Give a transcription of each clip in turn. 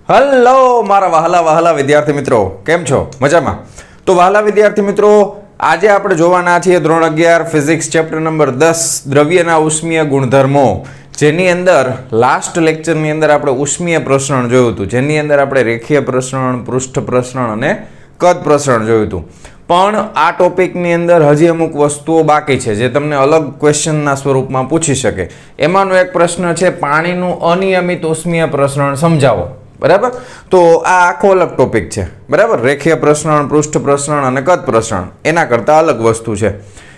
Hello મારા વહાલા વહાલા વિદ્યાર્થી મિત્રો, કેમ છો? મજામાં? તો વહાલા વિદ્યાર્થી મિત્રો, આજે આપણે જોવાના છીએ ધોરણ 11 ફિઝિક્સ ચેપ્ટર નંબર 10 દ્રવ્યના ઉષ્મીય ગુણધર્મો, જેની અંદર લાસ્ટ લેક્ચરની અંદર આપણે ઉષ્મીય પ્રસરણ જોયું હતું, જેની અંદર આપણે રેખીય પ્રસરણ, પૃષ્ઠ પ્રસરણ અને કદ પ્રસરણ જોયું હતું. પણ આ ટોપિકની અંદર હજી અમુક વસ્તુઓ બાકી છે જે તમને અલગ ક્વેશ્ચનના સ્વરૂપમાં પૂછી શકે. એમાંનો એક પ્રશ્ન છે પાણીનું અનિયમિત ઉષ્મીય પ્રસરણ સમજાવો. બરાબર? તો આ આખો અલગ ટોપિક છે. બરાબર? રેખીય પ્રસરણ, પૃષ્ઠ પ્રસરણ અને કદ પ્રસરણ એના કરતાં અલગ વસ્તુ છે.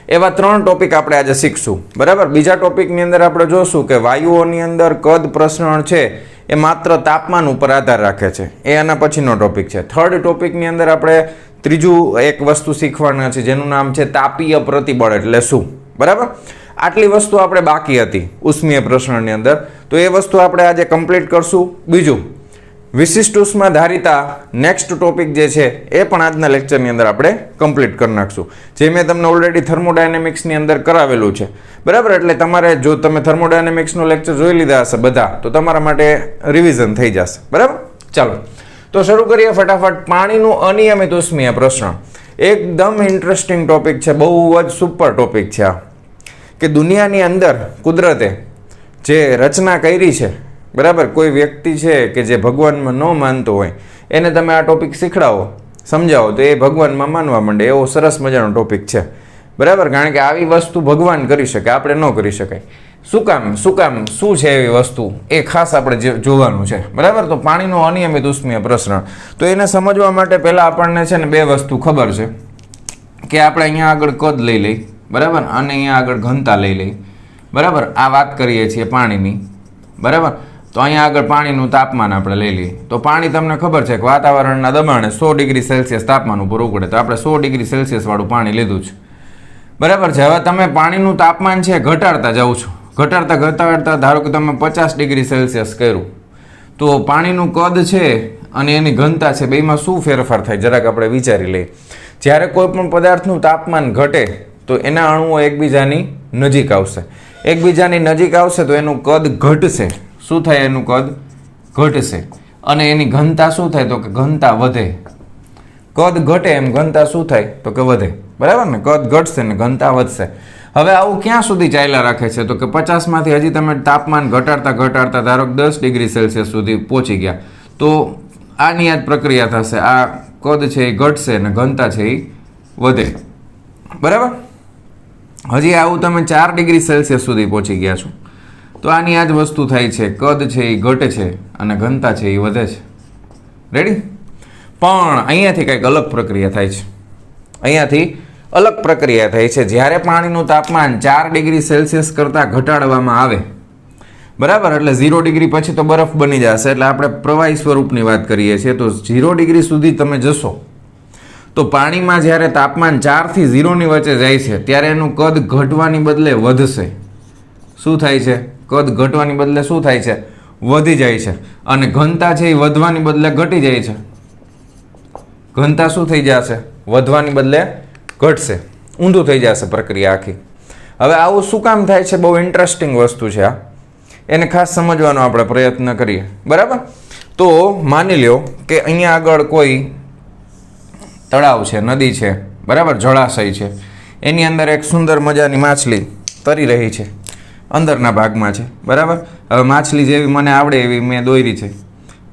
એવા 3 ટોપિક આપણે આજે શીખશું. બરાબર? બીજા ટોપિકની અંદર આપણે જોશું કે વાયુઓની અંદર કદ પ્રસરણ છે એ માત્ર તાપમાન ઉપર આધાર રાખે છે. એ આના પછીનો ટોપિક છે. થર્ડ ટોપિકની અંદર આપણે ત્રીજું એક વસ્તુ શીખવાના છે જેનું નામ છે તાપીય પ્રતિબળ એટલે શું. બરાબર? આટલી વસ્તુ આપણે બાકી હતી ઉષ્મીય પ્રસરણની અંદર, તો એ વસ્તુ આપણે આજે કમ્પ્લીટ કરશું. બીજું, વિશિષ્ટ ઉષ્મા ધારિતા નેક્સ્ટ ટોપિક જે છે એ પણ આજના લેક્ચરની અંદર આપણે કમ્પ્લીટ કરી નાખશું, જે મેં તમને ઓલરેડી થર્મોડાયનેમિક્સની અંદર કરાવેલું છે. બરાબર? એટલે તમારે જો તમે થર્મોડાયનેમિક્સનો લેક્ચર જોઈ લીધા હશે બધા, તો તમારા માટે રિવિઝન થઈ જશે. બરાબર? ચાલો તો શરૂ કરીએ ફટાફટ. પાણીનું અનિયમિત ઉષ્મીય પ્રસરણ એકદમ ઇન્ટરેસ્ટિંગ ટોપિક છે, બહુ જ સુપર ટોપિક છે આ. કે દુનિયાની અંદર કુદરતે જે રચના કરી છે, બરાબર, કોઈ વ્યક્તિ છે કે જે ભગવાનમાં ન માનતો હોય એને તમે આ ટોપિક શીખડાવો, સમજાવો, તો એ ભગવાનમાં માનવા માંડે. એવો સરસ મજાનો ટોપિક છે. બરાબર? કારણ કે આવી વસ્તુ ભગવાન કરી શકે, આપણે ન કરી શકાય. શું કામ શું છે એવી વસ્તુ એ ખાસ આપણે જોવાનું છે. બરાબર? તો પાણીનું અનિયમિત ઉષ્મીય પ્રસરણ, તો એને સમજવા માટે પહેલાં આપણને છે ને 2 વસ્તુ ખબર છે કે આપણે અહીંયા આગળ કદ લઈ લઈ, બરાબર, અને અહીંયા આગળ ઘનતા લઈ લઈ. બરાબર? આ વાત કરીએ છીએ પાણીની. બરાબર? તો અહીંયા આગળ પાણીનું તાપમાન આપણે લઈ લઈએ. તો પાણી તમને ખબર છે કે વાતાવરણના દબાણે 100 ડિગ્રી સેલ્સિયસ તાપમાન ઉપર ઉકળે, તો આપણે 100 ડિગ્રી સેલ્સિયસ વાળું પાણી લીધું છે. બરાબર છે? હવે તમે પાણીનું તાપમાન છે ઘટાડતા જાઓ છો, ઘટાડતા ધારો કે તમે 50 ડિગ્રી સેલ્સિયસ કર્યું, તો પાણીનું કદ છે અને એની ઘનતા છે, બેમાં શું ફેરફાર થાય જરાક આપણે વિચારી લઈએ. જ્યારે કોઈ પણ પદાર્થનું તાપમાન ઘટે તો એના અણુઓ એકબીજાની નજીક આવશે. એકબીજાની નજીક આવશે તો એનું કદ ઘટશે. શું થાય? એનું કદ ઘટશે. અને એની ઘનતા શું થાય? તો કે ઘનતા વધે. કદ ઘટે એમ ઘનતા શું થાય? તો કે વધે. બરાબર ને? કદ ઘટશે ને ઘનતા વધશે. હવે આવું ક્યાં સુધી ચાલ્યા રાખે છે? તો કે 50માંથી હજી તમે તાપમાન ઘટાડતા ધારો કે 10 ડિગ્રી સેલ્સિયસ સુધી પહોંચી ગયા, તો આની આ જ પ્રક્રિયા થશે. આ કદ છે એ ઘટશે અને ઘનતા છે એ વધે. બરાબર? હજી આવું તમે 4 ડિગ્રી સેલ્સિયસ સુધી પહોંચી ગયા છો, તો આની આ જ વસ્તુ થાય છે. કદ છે એ ઘટે છે અને ઘનતા છે એ વધે છે. રેડી? પણ અહીંયાથી કંઈક અલગ પ્રક્રિયા થાય છે. અહીંયાથી અલગ પ્રક્રિયા થાય છે. જ્યારે પાણીનું તાપમાન 4 ડિગ્રી સેલ્સિયસ કરતાં ઘટાડવામાં આવે, બરાબર, એટલે 0 ડિગ્રી પછી તો બરફ બની જશે, એટલે આપણે પ્રવાહી સ્વરૂપની વાત કરીએ છીએ. તો 0 ડિગ્રી સુધી તમે જશો તો પાણીમાં જ્યારે તાપમાન 4 થી 0ની વચ્ચે જાય છે ત્યારે એનું કદ ઘટવાની બદલે વધશે. શું થાય છે? કદ ઘટવાની બદલે શું થાય છે? વધી જાય છે. અને ઘનતા છે એ વધવાની બદલે ઘટી જાય છે. ઘનતા શું થઈ જશે? વધવાની બદલે ઘટશે. ઊંધું થઈ જશે પ્રક્રિયા આખી. હવે આવું શું કામ થાય છે? બહુ ઇન્ટરેસ્ટિંગ વસ્તુ છે આ. એને ખાસ સમજવાનો આપણે પ્રયત્ન કરીએ. બરાબર? તો માની લ્યો કે અહીંયા આગળ કોઈ તળાવ છે, નદી છે, બરાબર, જળાશય છે. એની અંદર એક સુંદર મજાની માછલી તરી રહી છે, અંદરના ભાગમાં છે. બરાબર? હવે માછલી જેવી મને આવડે એવી મેં દોરી છે,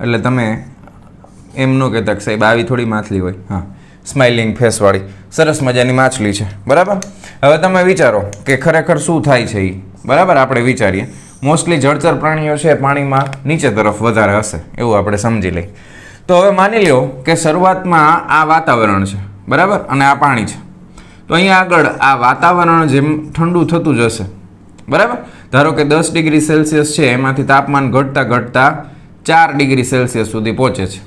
એટલે તમે એમ ન કહેતા કે સાહેબ આવી થોડી માછલી હોય. હા, સ્માઇલિંગ ફેસવાળી સરસ મજાની માછલી છે. બરાબર? હવે તમે વિચારો કે ખરેખર શું થાય છે એ. બરાબર? આપણે વિચારીએ. મોસ્ટલી જળચર પ્રાણીઓ છે પાણીમાં નીચે તરફ વધારે હશે એવું આપણે સમજી લઈએ. તો હવે માની લ્યો કે શરૂઆતમાં આ વાતાવરણ છે, બરાબર, અને આ પાણી છે. તો અહીંયા આગળ આ વાતાવરણ જેમ ઠંડુ થતું જશે, બરાબર, ધારો કે 10 ડિગ્રી સેલ્સિયસ છે, એમાંથી તાપમાન ઘટતા 4 ડિગ્રી સેલ્સિયસ સુધી પહોંચે છે.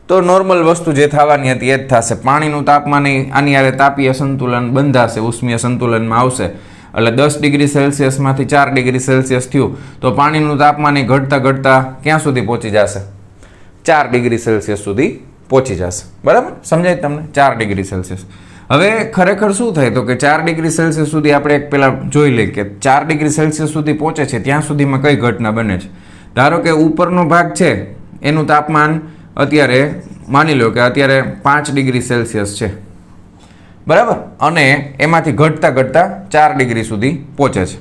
તો નોર્મલ વસ્તુ જે થવાની હતી એ જ થશે. પાણીનું તાપમાન આની આરે તાપીય સંતુલન બંધાશે, ઉષ્મીય સંતુલનમાં આવશે. એટલે 10 ડિગ્રી સેલ્સિયસમાંથી 4 ડિગ્રી સેલ્સિયસ થયું તો પાણીનું તાપમાન ઘટતા ક્યાં સુધી પહોંચી જશે? 4 ડિગ્રી સેલ્સિયસ સુધી પહોંચી જશે. બરાબર? સમજાય તમને? 4 ડિગ્રી સેલ્સિયસ. હવે ખરેખર શું થાય? તો કે 4 ડિગ્રી સેલ્સિયસ સુધી આપણે એક પહેલાં જોઈ લઈએ કે 4 ડિગ્રી સેલ્સિયસ સુધી પહોંચે છે ત્યાં સુધીમાં કઈ ઘટના બને છે. ધારો કે ઉપરનો ભાગ છે એનું તાપમાન અત્યારે માની લો કે અત્યારે 5 ડિગ્રી સેલ્સિયસ છે, બરાબર, અને એમાંથી ઘટતા ઘટતા 4 ડિગ્રી સુધી પહોંચે છે.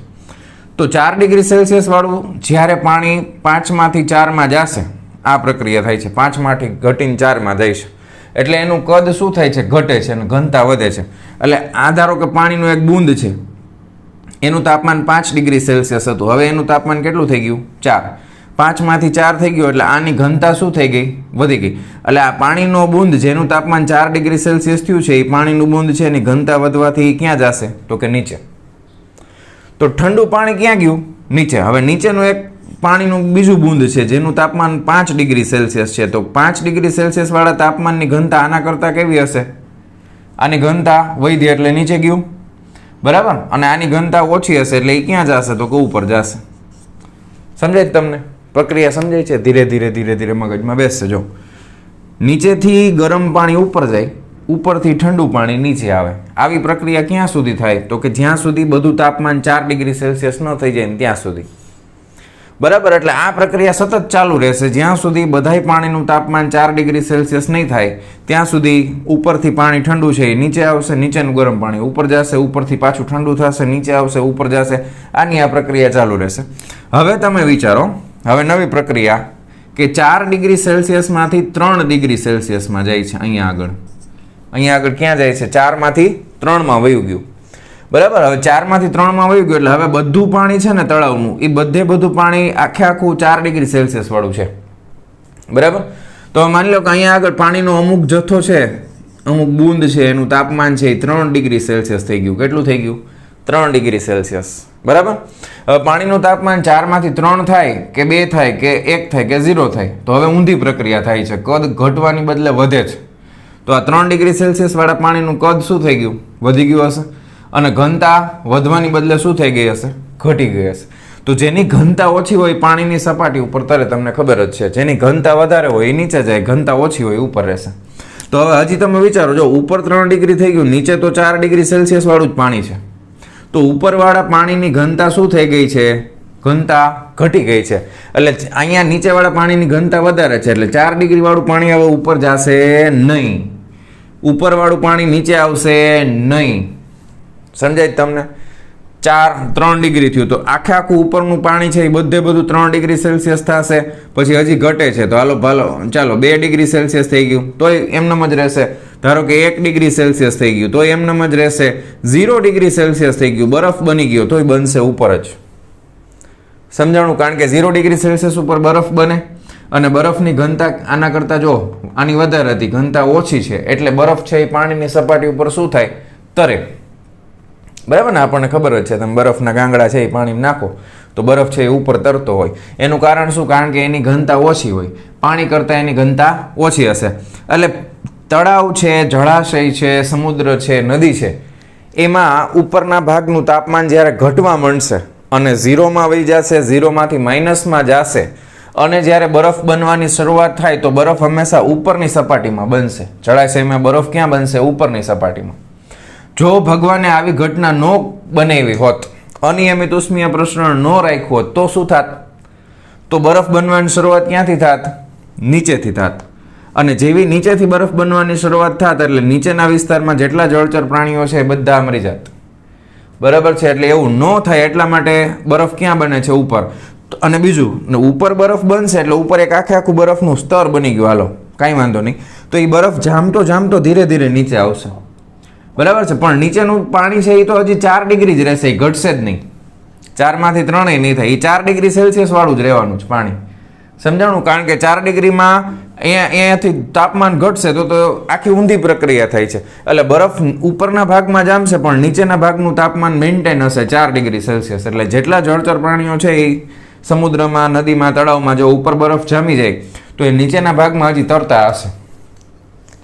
તો 4 ડિગ્રી સેલ્સિયસ વાળું જ્યારે પાણી 5માંથી 4માં જશે, આ પ્રક્રિયા થાય છે, 5માંથી ઘટીને 4માં જાય છે, એટલે એનું કદ શું થાય છે? ઘટે છે અને ઘનતા વધે છે. એટલે આ ધારો કે પાણીનું એક બૂંદ છે, એનું તાપમાન 5 ડિગ્રી સેલ્સિયસ હતું, હવે એનું તાપમાન કેટલું થઈ ગયું? 4. 5માંથી 4 થઈ ગયું એટલે આની ઘનતા શું થઈ ગઈ? વધી ગઈ. એટલે આ પાણીનો બૂંદ જેનું તાપમાન 4 ડિગ્રી સેલ્સિયસ થયું છે, એ પાણીનું બૂંદ છે એની ઘનતા વધવાથી ક્યાં જશે? તો કે નીચે. તો ઠંડુ પાણી ક્યાં ગયું? નીચે. હવે નીચેનું એક પાણીનું બીજું બૂંદ છે જેનું તાપમાન 5 ડિગ્રી સેલ્સિયસ છે, તો 5 ડિગ્રી સેલ્સિયસ વાળા તાપમાનની ઘનતા આના કરતાં કેવી હશે? આની ઘનતા વધી એટલે નીચે ગયું, બરાબર, અને આની ઘનતા ઓછી હશે એટલે એ ક્યાં જશે? તો કે ઉપર જશે. સમજાય તમને? પ્રક્રિયા સમજાય છે? ધીરે ધીરે ધીરે ધીરે મગજમાં બેસશે. જો નીચેથી ગરમ પાણી ઉપર જાય, ઉપરથી ઠંડુ પાણી નીચે આવે. આવી પ્રક્રિયા ક્યાં સુધી થાય? તો કે જ્યાં સુધી બધું તાપમાન 4 ડિગ્રી સેલ્સિયસ ન થઈ જાય ને ત્યાં સુધી, બરાબર. એટલે આ પ્રક્રિયા સતત ચાલુ રહેશે જ્યાં સુધી બધાય પાણીનું તાપમાન 4 ડિગ્રી સેલ્સિયસ નહીં થાય ત્યાં સુધી. ઉપરથી પાણી ઠંડુ છે એ નીચે આવશે, નીચેનું ગરમ પાણી ઉપર જશે, ઉપરથી પાછું ઠંડુ થશે, નીચે આવશે, ઉપર જશે. આની આ પ્રક્રિયા ચાલુ રહેશે. હવે તમે વિચારો, હવે નવી પ્રક્રિયા કે 4 ડિગ્રી સેલ્સિયસમાંથી 3 ડિગ્રી સેલ્સિયસમાં જાય છે. અહીંયા આગળ ક્યાં જાય છે? 4માંથી 3માં વયું ગયું, બરાબર. હવે 4માંથી 3માં વયું ગયું એટલે હવે બધું પાણી છે ને તળાવનું, એ બધું પાણી આખું 4 ડિગ્રી સેલ્સિયસ વાળું છે, બરાબર. તો માની લો કે અહીંયા આગળ પાણીનો અમુક જથ્થો છે, અમુક બૂંદ છે, એનું તાપમાન છે એ 3 ડિગ્રી સેલ્સિયસ થઈ ગયું. કેટલું થઈ ગયું? 3 ડિગ્રી સેલ્સિયસ, બરાબર. હવે પાણીનું તાપમાન 4માંથી 3 થાય કે 2 થાય કે 1 થાય કે 0 થાય, તો હવે ઊંધી પ્રક્રિયા થાય છે, કદ ઘટવાની બદલે વધે છે. તો આ 3 ડિગ્રી સેલ્સિયસ વાળા પાણીનું કદ શું થઈ ગયું? વધી ગયું હશે. અને ઘનતા વધવાની બદલે શું થઈ ગઈ હશે? ઘટી ગઈ હશે. તો જેની ઘનતા ઓછી હોય પાણીની સપાટી ઉપર તરે, તમને ખબર જ છે. જેની ઘનતા વધારે હોય એ નીચે જાય, ઘનતા ઓછી હોય ઉપર રહેશે. તો હવે હજી તમે વિચારો, જો ઉપર 3 ડિગ્રી થઈ ગયું, નીચે તો 4 ડિગ્રી સેલ્સિયસ વાળું જ પાણી છે, તો ઉપરવાળા પાણીની ઘનતા શું થઈ ગઈ છે? ઘનતા ઘટી ગઈ છે. એટલે અહીંયા નીચેવાળા પાણીની ઘનતા વધારે છે એટલે 4 ડિગ્રી વાળું પાણી હવે ઉપર જશે નહીં, ઉપરવાળું પાણી નીચે આવશે નહીં. સમજાય તમને? 3 ડિગ્રી થયું તો આખું ઉપરનું પાણી છે એ બધું 3 ડિગ્રી સેલ્સિયસ થશે. પછી હજી ઘટે છે તો ચાલો 2 ડિગ્રી સેલ્સિયસ થઈ ગયું તોય એમનેમ જ રહેશે. ધારો કે 1 ડિગ્રી સેલ્સિયસ થઈ ગયું તોય એમનેમ જ રહેશે. 0 ડિગ્રી સેલ્સિયસ થઈ ગયું, બરફ બની ગયો તોય બનશે ઉપર જ. સમજાણું? કારણ કે 0 ડિગ્રી સેલ્સિયસ ઉપર બરફ બને અને બરફની ઘનતા આના કરતાં જો આની વધારે હતી, ઘનતા ઓછી છે એટલે બરફ છે એ પાણીની સપાટી ઉપર શું થાય? તરે, બરાબર ને? આપણને ખબર જ છે, તમે બરફના ગાંગડા છે એ પાણીમાં નાખો તો બરફ છે એ ઉપર તરતો હોય. એનું કારણ શું? કારણ કે એની ઘનતા ઓછી હોય, પાણી કરતાં એની ઘનતા ઓછી હશે. એટલે તળાવ છે, જળાશય છે, સમુદ્ર છે, નદી છે, એમાં ઉપરના ભાગનું તાપમાન જ્યારે ઘટવા માંડશે અને 0માં વહી જશે, 0માંથી માઇનસમાં જશે અને જ્યારે બરફ બનવાની શરૂઆત થાય તો બરફ હંમેશા ઉપરની સપાટીમાં બનશે. જળાશયમાં બરફ ક્યાં બનશે? ઉપરની સપાટીમાં. જો ભગવાને આવી ઘટના ન બનાવી હોત, અનિયમિત ઉષ્મીય પ્રસરણ ન રાખ્યું હોત તો શું થાત? તો બરફ બનવાની શરૂઆત ક્યાંથી થાત? નીચેથી થાત. અને જેવી નીચેથી બરફ બનવાની શરૂઆત થાત એટલે નીચેના વિસ્તારમાં જેટલા જળચર પ્રાણીઓ છે એ બધા મરી જાત, બરાબર છે? એટલે એવું ન થાય એટલા માટે બરફ ક્યાં બને છે? ઉપર. અને બીજું, ઉપર બરફ બનશે એટલે ઉપર એક આખું બરફનું સ્તર બની ગયું. હાલો, કાંઈ વાંધો નહીં. તો એ બરફ જામતો ધીરે ધીરે નીચે આવશે, બરાબર છે? પણ નીચેનું પાણી છે એ તો હજી 4 ડિગ્રી જ રહેશે, એ ઘટશે જ નહીં. 4માંથી 3 નહીં થાય, એ 4 ડિગ્રી સેલ્સિયસ વાળું જ રહેવાનું છે પાણી. સમજાણું? કારણ કે 4 ડિગ્રીમાં અહીંયાથી તાપમાન ઘટશે તો આખી ઊંધી પ્રક્રિયા થાય છે. એટલે બરફ ઉપરના ભાગમાં જામશે પણ નીચેના ભાગનું તાપમાન મેન્ટેન હશે 4 ડિગ્રી સેલ્સિયસ. એટલે જેટલા જળચર પ્રાણીઓ છે એ સમુદ્રમાં, નદીમાં, તળાવમાં જો ઉપર બરફ જામી જાય તો એ નીચેના ભાગમાં હજી તરતા હશે.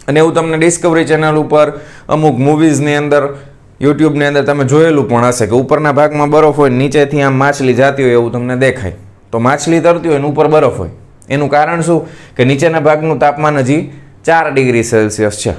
અને એવું તમને ડિસ્કવરી ચેનલ ઉપર અમુક મૂવીઝની અંદર, યુટ્યુબની અંદર તમે જોયેલું પણ હશે કે ઉપરના ભાગમાં બરફ હોય, નીચેથી આમ માછલી જાતી હોય એવું તમને દેખાય. તો માછલી તરતી હોય ને ઉપર બરફ હોય. એનું કારણ શું? કે નીચેના ભાગનું તાપમાન હજી 4 ડિગ્રી સેલ્સિયસ છે.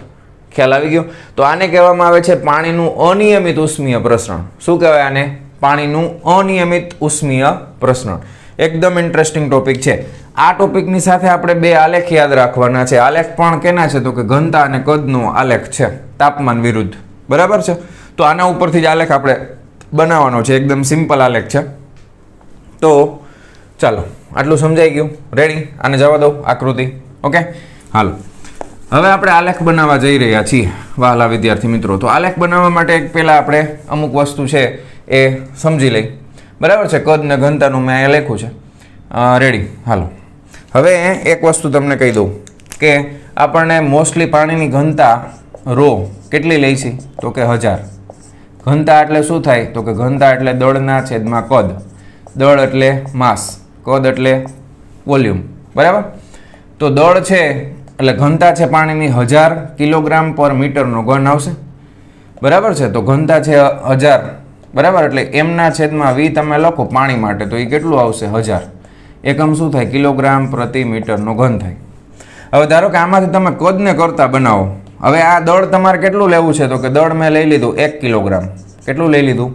ખ્યાલ આવી ગયો? તો આને કહેવામાં આવે છે પાણીનું અનિયમિત ઉષ્મીય પ્રસરણ. શું કહેવાય આને? પાણીનું અનિયમિત ઉષ્મીય પ્રસરણ. એકદમ ઇન્ટરેસ્ટિંગ ટોપિક છે. આ ટોપિકની સાથે આપણે બે આલેખ યાદ રાખવાના છે. આલેખ પણ કેના છે તો કે ઘનતા અને કદનો આલેખ છે, તાપમાન વિરુદ્ધ. બરાબર છે. તો આના ઉપરથી જ આલેખ આપણે બનાવવાનો છે. એકદમ સિમ્પલ આલેખ છે. તો ચાલો, આટલું સમજાઈ ગયું? રેડી? આને જવા દો આકૃતિ. ઓકે, હાલો. હવે આપણે આલેખ બનાવવા જઈ રહ્યા છીએ વહાલા વિદ્યાર્થી મિત્રો. તો આલેખ બનાવવા માટે એક પહેલાં આપણે અમુક વસ્તુ છે એ સમજી લઈ. બરાબર છે. કદ ને ઘનતાનું મેં અહીંયા લખ્યું છે. રેડી? હાલો. હવે એક વસ્તુ તમને કહી દઉં કે આપણને મોસ્ટલી પાણીની ઘનતા રો કેટલી લઈ છે તો કે 1000. ઘનતા એટલે શું થાય તો કે ઘનતા એટલે દળના છેદમાં કદ. દળ એટલે માસ, કદ એટલે વોલ્યુમ. બરાબર? તો દળ છે એટલે ઘનતા છે પાણીની 1000 કિલોગ્રામ પર મીટરનો ઘન આવશે. બરાબર છે. તો ઘનતા છે 1000. બરાબર? એટલે એમના છેદમાં વી તમે લખો પાણી માટે તો એ કેટલું આવશે? 1000. એકમ શું થાય? કિલોગ્રામ પ્રતિ મીટરનો ઘન થાય. હવે ધારો કે આમાંથી તમે કદને કરતા બનાવો. હવે આ દળ તમારે કેટલું લેવું છે તો કે દળ મેં લઈ લીધું 1 કિલોગ્રામ. કેટલું લઈ લીધું?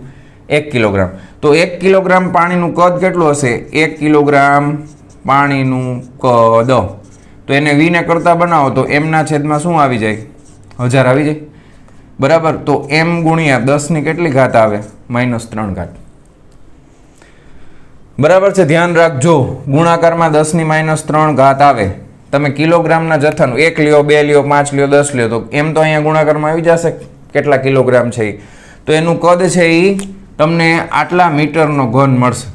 1 કિલોગ્રામ. તો 1 કિલોગ્રામ પાણીનું કદ કેટલું હશે? 1 કિલોગ્રામ પાણીનું કદ. તો એને વીને કરતા બનાવો તો એમના છેદમાં શું આવી જાય? 1000 આવી જાય. બરાબર? તો એમ ગુણ્યા 10 ની કેટલી ઘાત આવે? -3 ઘાત. બરાબર છે. ધ્યાન રાખજો, ગુણાકારમાં 10 ની -3 ઘાત આવે. તમે કિલોગ્રામના જથ્થાનું 1 લ્યો, 2 લ્યો, 5 લ્યો, 10 લ્યો તો એમ તો અહીંયા ગુણાકારમાં આવી જશે કેટલા કિલોગ્રામ છે એ. તો એનું કદ છે એ તમને આટલા મીટરનો ઘન મળશે.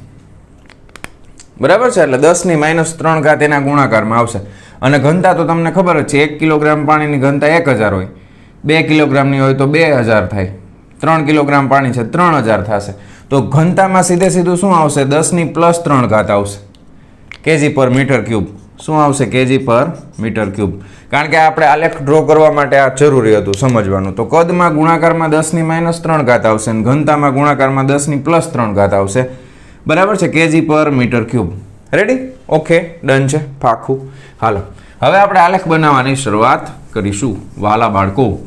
બરાબર છે. એટલે 10 ની -3 ઘાત એના ગુણાકારમાં આવશે. અને ઘનતા તો તમને ખબર જ છે, 1 કિલોગ્રામ પાણીની ઘનતા 1000 હોય, 2 કિલોગ્રામની હોય તો 2000 થાય, 3 કિલોગ્રામ પાણી છે 3000 થશે. તો ઘનતામાં સીધે સીધું શું આવશે? 10 ની +3 ઘાત આવશે કેજી પર મીટર ક્યુબ. શું આવશે? કેજી પર મીટર ક્યુબ. કારણ કે આપણે આલેખ ડ્રો કરવા માટે આ જરૂરી હતું સમજવાનું. તો કદમાં ગુણાકારમાં 10 ની -3 ઘાત આવશે અને ઘનતામાં ગુણાકારમાં 10 ની +3 ઘાત આવશે. બરાબર છે. કેજી પર metre cube. Ready? Okay, done છે પાક્કું. હાલો, હવે આપણે આલેખ બનાવવાની શરૂઆત કરીશું વાલા બાળકો.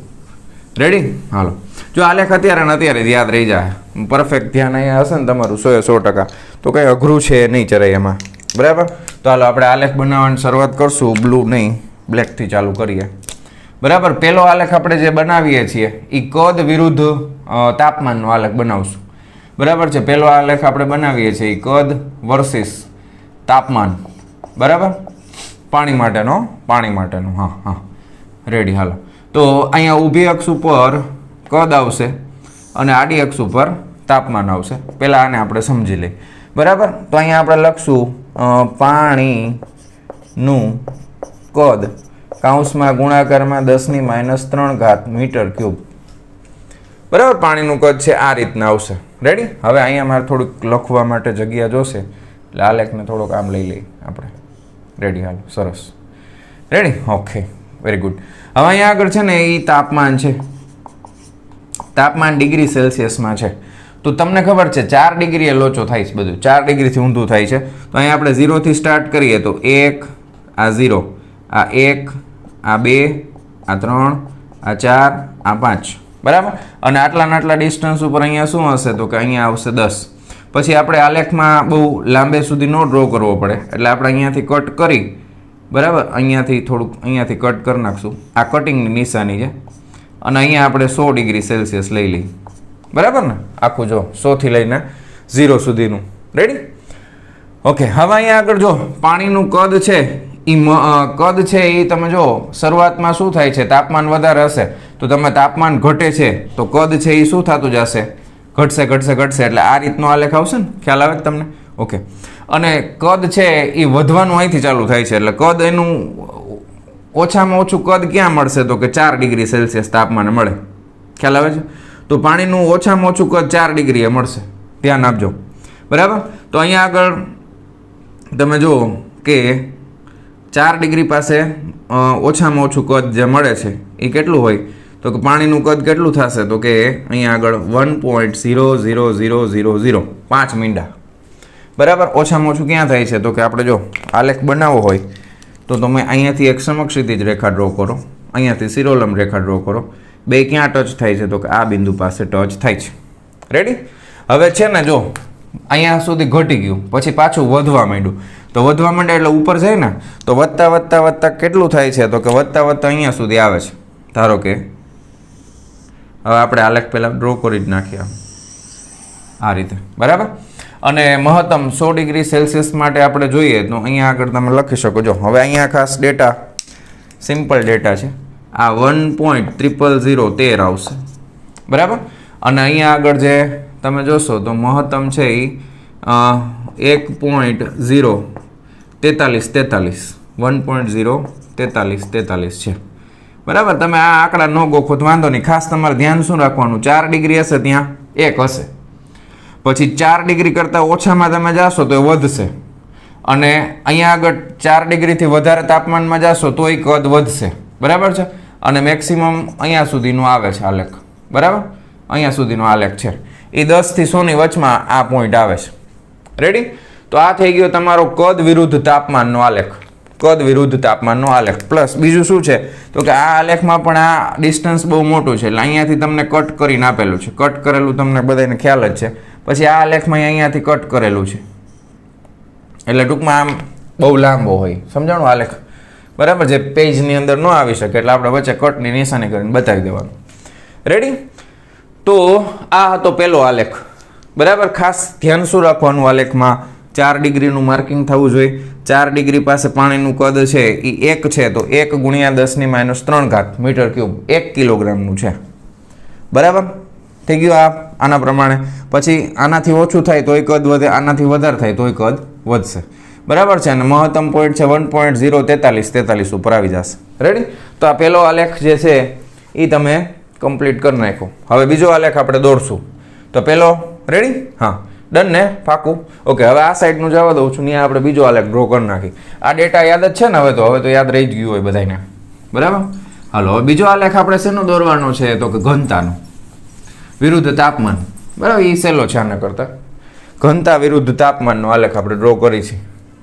રેડી? હાલો. જો આલેખ અત્યારે ને અત્યારે જ યાદ રહી જાય, પરફેક્ટ ધ્યાન અહીંયા હશે ને તમારું 100% તો કંઈ અઘરું છે નહીં જરાય એમાં. બરાબર? તો હાલો આપણે આલેખ બનાવવાની શરૂઆત કરશું. બ્લુ નહીં, બ્લેકથી ચાલુ કરીએ. બરાબર? પહેલો આલેખ આપણે જે બનાવીએ છીએ એ કદ વિરુદ્ધ તાપમાનનો આલેખ બનાવશું. બરાબર છે. પહેલો આલેખ આપણે બનાવીએ છીએ એ કદ વર્સિસ તાપમાન. બરાબર? પાણી માટેનો. હા. રેડી? હાલો. તો અહીંયા ઊભી અક્ષ ઉપર કદ આવશે અને આડી અક્ષ ઉપર તાપમાન આવશે. પહેલાં આને આપણે સમજી લઈએ. બરાબર? તો અહીંયા આપણે લખશું પાણીનું કદ કૌંસમાં ગુણાકારમાં 10 ની -3 ઘાત મીટર ક્યુબ. બરાબર? પાણીનું કદ છે આ રીતના આવશે. રેડી? હવે અહીંયા મારે થોડુંક લખવા માટે જગ્યા જોશે એટલે આલેખને થોડોક આમ લઈ લઈએ આપણે. રેડી? હાલો, સરસ. રેડી? Okay, very good. હવે અહીંયા આગળ છે ને એ તાપમાન છે. તાપમાન ડિગ્રી સેલ્સિયસમાં છે. તો તમને ખબર છે 4 ડિગ્રીએ લોચો થાય છે બધું, 4 ડિગ્રીથી ઊંધું થાય છે. તો અહીંયા આપણે 0 થી સ્ટાર્ટ કરીએ તો 1, આ 0, આ 1, આ 2, આ 3, આ 4, આ 5. બરાબર? અને આટલા ડિસ્ટન્સ ઉપર અહીંયા શું હશે તો કે અહીંયા આવશે 10. પછી આપણે આલેખમાં બહુ લાંબે સુધી નો ડ્રો કરવો પડે એટલે આપણે અહીંયાથી કટ કરી, બરાબર, અહીંયાથી થોડુંક અહીંયાથી કટ કરી નાખશું. આ કટિંગની નિશાની છે અને અહીંયા આપણે 100 ડિગ્રી સેલ્સિયસ લઈ લઈએ. બરાબર ને? આખું જો 100 થી લઈને 0 સુધીનું. રેડી? ઓકે. હવે અહીંયા આગળ જો પાણીનું કદ છે એ તમે જો શરૂઆતમાં શું થાય છે? તાપમાન વધારે હશે તો તમે તાપમાન ઘટે છે તો કદ છે એ શું થતું જશે? ઘટશે. એટલે આ રીતનો આલેખ આવશે ને? ખ્યાલ આવે તમને? ઓકે. અને કદ છે એ વધવાનું અહીંથી ચાલુ થાય છે એટલે કદ એનું ઓછામાં ઓછું કદ ક્યાં મળશે તો કે 4 ડિગ્રી સેલ્સિયસ તાપમાને મળે. ખ્યાલ આવે છે? તો પાણીનું ઓછામાં ઓછું કદ 4 ડિગ્રીએ મળશે. ધ્યાન આપજો. બરાબર? તો અહીંયા આગળ તમે જુઓ કે 4 ડિગ્રી પાસે ઓછામાં ઓછું કદ જે મળે છે એ કેટલું હોય તો કે પાણીનું કદ કેટલું થશે તો કે અહીંયા આગળ 1.00005 મીંડા. બરાબર? ઓછામાં ઓછું ક્યાં થાય છે તો કે આપણે જો આલેખ બનાવવો હોય તો તમે અહીંયાથી એક સમક્ષિતિજ રેખા ડ્રો કરો, અહીંયાથી શિરોલંબ રેખા ડ્રો કરો. બે ક્યાં ટચ થાય છે તો કે આ બિંદુ પાસે ટચ થાય છે. રેડી? હવે છે ને જો અહીંયા સુધી ઘટી ગયું, પછી પાછું વધવા માંડ્યું. તો વધવા માંડે એટલે ઉપર જાય ને, તો વધતા વધતા વધતા કેટલું થાય છે, તો કે વધતા વધતા અહીંયા સુધી આવે છે. ધારો કે હવે આપણે આલેખ પહેલાં ડ્રો કરી જ નાખીએ આ રીતે, બરાબર. અને મહત્તમ 100 ડિગ્રી સેલ્સિયસ માટે આપણે જોઈએ તો અહીંયા આગળ તમે લખી શકો. જો હવે અહીંયા ખાસ ડેટા, સિમ્પલ ડેટા છે. આ 1.00013 આવશે, બરાબર. અને અહીંયા આગળ જે તમે જોશો તો મહત્તમ છે એ 1.04343 1.04343 છે, બરાબર. તમે આ આંકડા ન ગોખો તો વાંધો નહીં. ખાસ તમારે ધ્યાન શું રાખવાનું, 4 ડિગ્રી હશે ત્યાં 1 હશે, પછી 4 ડિગ્રી કરતાં ઓછામાં તમે જાશો તો એ વધશે, અને અહીંયા આગળ 4 ડિગ્રીથી વધારે તાપમાનમાં જાશો તો એ કદ વધશે, બરાબર છે. અને મેક્સિમમ અહીંયા સુધીનો આવે છે આલેખ, બરાબર. અહીંયા સુધીનો આલેખ છે એ 10 થી 100 ની વચમાં આ પોઈન્ટ આવે છે. રેડી? તો આ થઈ ગયો તમારો કદ વિરુદ્ધ તાપમાનનો આલેખ. કદ વિરુદ્ધ તાપમાનનો આલેખ. પ્લસ બીજું શું છે તો કે આ આલેખમાં પણ આ ડિસ્ટન્સ બહુ મોટું છે, એટલે અહીંયાથી તમને કટ કરીને આપેલું છે. કટ કરેલું તમને બધાને ખ્યાલ જ છે. પછી આ આલેખમાં અહીંયાથી કટ કરેલું છે, એટલે ટૂંકમાં આમ બહુ લાંબો હોય, સમજાણું આલેખ, બરાબર. જે પેજની અંદર ન આવી શકે એટલે આપણે વચ્ચે કટની નિશાની કરીને બતાવી દેવાનું. રેડી? તો આ હતો પહેલો આલેખ, બરાબર. ખાસ ધ્યાન શું રાખવાનું, આલેખમાં 4 ડિગ્રીનું માર્કિંગ થવું જોઈએ. 4 ડિગ્રી પાસે પાણીનું કદ છે એ 1 છે, તો 1 × 10⁻³ મીટર ક્યુબ 1 કિલોગ્રામનું છે, બરાબર. થઈ ગયું આના પ્રમાણે. પછી આનાથી ઓછું થાય તોય કદ વધે, આનાથી વધારે થાય તોય કદ વધશે, બરાબર છે. અને મહત્તમ પોઈન્ટ છે 1.04343 ઉપર આવી જશે. રેડી? તો આ પહેલો આલેખ જે છે એ તમે કમ્પ્લીટ કરી નાખો. હવે બીજો આલેખ આપણે દોરશું. તો પહેલો રેડી? હા, ડન ને? પાકું? ઓકે. હવે આ સાઈડનું જવા દઉં છું, ત્યાં આપણે બીજો આલેખ ડ્રો કરી નાખી. આ ડેટા યાદ જ છે ને હવે તો યાદ રહી જ ગયું હોય બધાને, બરાબર. હાલો, હવે બીજો આલેખ આપણે શેનો દોરવાનો છે તો કે ઘનતાનો વિરુદ્ધ તાપમાન, બરાબર. એ સહેલો છે આના કરતાં. ઘનતા વિરુદ્ધ તાપમાનનો આલેખ આપણે ડ્રો કરી છે,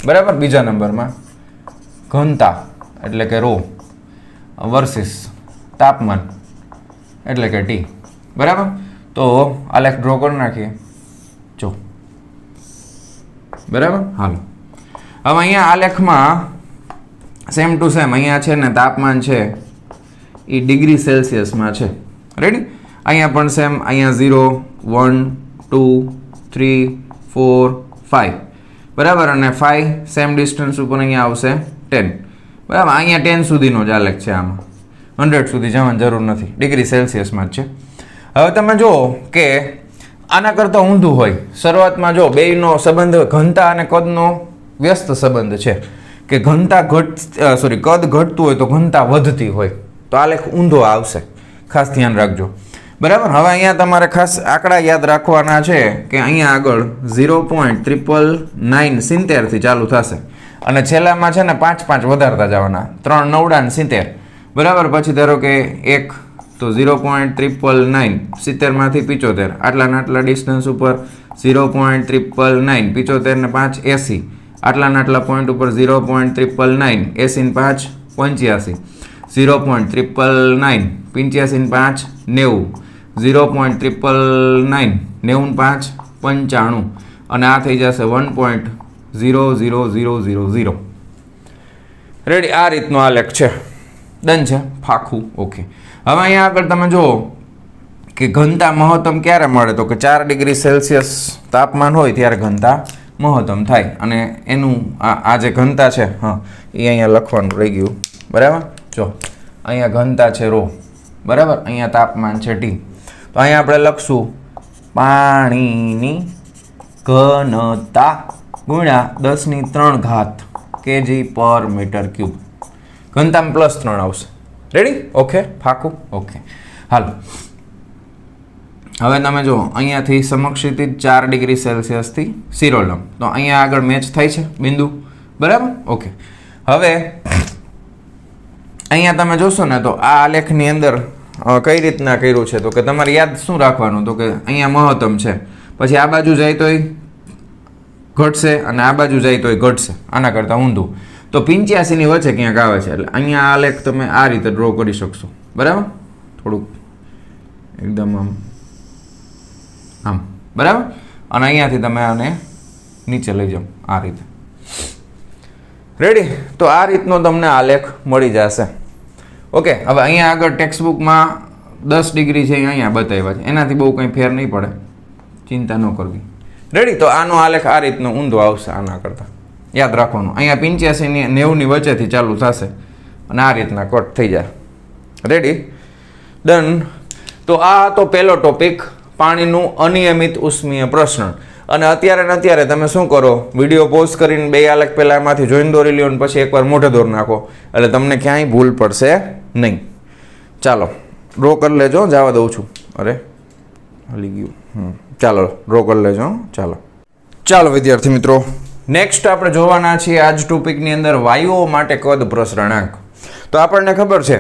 બરાબર. બીજા નંબરમાં ઘનતા એટલે કે ρ વર્સિસ તાપમાન એટલે કે T, બરાબર. તો આલેખ ડ્રો કરી નાખીએ, જો, બરાબર. હાલો, હવે અહીંયા આલેખમાં સેમ ટુ સેમ અહીંયા છે ને તાપમાન છે એ ડિગ્રી સેલ્સિયસમાં છે. રેડી? અહીંયા પણ સેમ, અહીંયા 0 1 2 3 4 5, બરાબર. અને 5 સેમ ડિસ્ટન્સ ઉપર અહીંયા આવશે 10, બરાબર. અહીંયા 10 સુધીનો જ આલેખ છે, આમાં 100 સુધી જવાની જરૂર નથી, ડિગ્રી સેલ્સિયસમાં જ છે. હવે તમે જુઓ કે આના કરતાં ઊંધું હોય. શરૂઆતમાં જો બેયનો સંબંધ ઘનતા અને કદનો વ્યસ્ત સંબંધ છે, કે ઘનતા કદ ઘટતું હોય તો ઘનતા વધતી હોય, તો આલેખ ઊંધો આવશે. ખાસ ધ્યાન રાખજો, બરાબર. હવે અહીંયા તમારે ખાસ આંકડા યાદ રાખવાના છે કે અહીંયા આગળ 0.999 થી ચાલુ થશે, અને છેલ્લામાં છે ને 5 5 વધારતા જવાના, 3 9 70, બરાબર. પછી ધારો કે 1 તો 0.999 70માંથી 75, આટલા ડિસ્ટન્સ ઉપર 0.999 75 ને 5 80, આટલા પોઈન્ટ ઉપર 0.999 80 ને 5 85, 0.999 85 ને 5 90, 0.999 90 5 95, અને આ થઈ જશે 1.00000. રેડી? આ રીતનો આલેખ છે. ડન છે? ફાખું? ઓકે. હવે અહીંયા આગળ તમે જુઓ કે ઘનતા મહત્તમ ક્યારે મળે તો કે 4 ડિગ્રી સેલ્સિયસ તાપમાન હોય ત્યારે ઘનતા મહત્તમ થાય, અને એનું આ જે ઘનતા છે, હા, એ અહીંયા લખવાનું રહી ગયું, બરાબર. જો અહીંયા ઘનતા છે ρ, બરાબર. અહીંયા તાપમાન છે T. તો અહીંયા આપણે લખશું પાણીની ઘનતા ગુણ્યા 10⁻³ kg/m³. ઘનતામાં +3 આવશે. રેડી? ઓકે. ફાકું? ઓકે. હાલો, હવે તમે જુઓ અહીંયાથી સમક્ષિતિજ 4 ડિગ્રી સેલ્સિયસથી શિરોલંબ, તો અહીંયા આગળ મેચ થાય છે બિંદુ, બરાબર. ઓકે. હવે અહીંયા તમે જોશો ને તો આ આલેખની અંદર કઈ રીતના કર્યું છે તો કે તમારે યાદ શું રાખવાનું તો કે અહીંયા મહત્તમ છે, પછી આ બાજુ જાય તોય ઘટશે અને આ બાજુ જાય તોય ઘટશે, આના કરતાં ઊંધું. તો 85 ની વચ્ચે ક્યાંક આવે છે, એટલે અહીંયા આલેખ તમે આ રીતે ડ્રો કરી શકશો, બરાબર. થોડુંક એકદમ આમ, બરાબર. અને અહીંયાથી તમે આને નીચે લઈ જાઓ આ રીતે. રેડી? તો આ રીતનો તમને આલેખ મળી જશે. ઓકે, હવે અહીંયા આગળ ટેક્સ્ટબુકમાં 10 ડિગ્રી છે અહીંયા બતાવ્યા છે, એનાથી બહુ કંઈ ફેર નહીં પડે, ચિંતા ન કરવી. રેડી? તો આનો આલેખ આ રીતનો ઊંધો આવશે આના કરતાં, યાદ રાખવાનું. અહીંયા 85 ની 90 વચ્ચેથી ચાલુ થશે અને આ રીતના કટ થઈ જાય. રેડી? ડન. તો આ હતો પહેલો ટોપિક, પાણીનું અનિયમિત ઉષ્મીય પ્રસરણ. અને અત્યારે તમે શું કરો, વિડીયો પોઝ કરીને બે આલેખ પહેલાં એમાંથી જોઈને દોરી લ્યો, પછી એકવાર મોઢે દોર નાખો, એટલે તમને ક્યાંય ભૂલ પડશે નહીં. ચાલો ડ્રો કરી લેજો, જવા દઉં છું. અરે હલી ગયું. ચાલો ડ્રો કરી લેજો. ચાલો વિદ્યાર્થી મિત્રો, નેક્સ્ટ આપણે જોવાના છીએ આજ ટોપિકની અંદર વાયુઓ માટે કદ પ્રસરણાંક. તો આપણને ખબર છે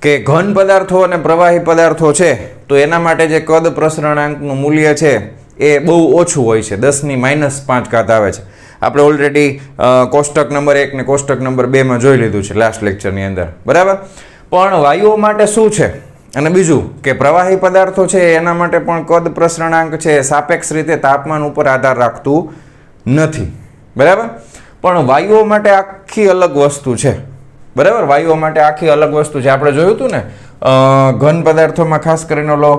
કે ઘન પદાર્થો અને પ્રવાહી પદાર્થો છે, તો એના માટે જે કદ પ્રસરણાંકનું મૂલ્ય છે એ બહુ ઓછું હોય છે, 10⁻5 આવે છે. આપણે ઓલરેડી કોષ્ટક નંબર 1 ને કોષ્ટક નંબર 2 માં જોઈ લીધું છે લાસ્ટ લેક્ચરની અંદર, બરાબર. પણ વાયુઓ માટે શું છે, અને બીજું કે પ્રવાહી પદાર્થો છે એના માટે પણ કદ પ્રસરણાંક છે સાપેક્ષ રીતે તાપમાન ઉપર આધાર રાખતું નથી, બરાબર. પણ વાયુઓ માટે આખી અલગ વસ્તુ છે, બરાબર. વાયુઓ માટે આખી અલગ વસ્તુ છે. આપણે જોયું હતું ને ઘન પદાર્થોમાં ખાસ કરીને ઓલો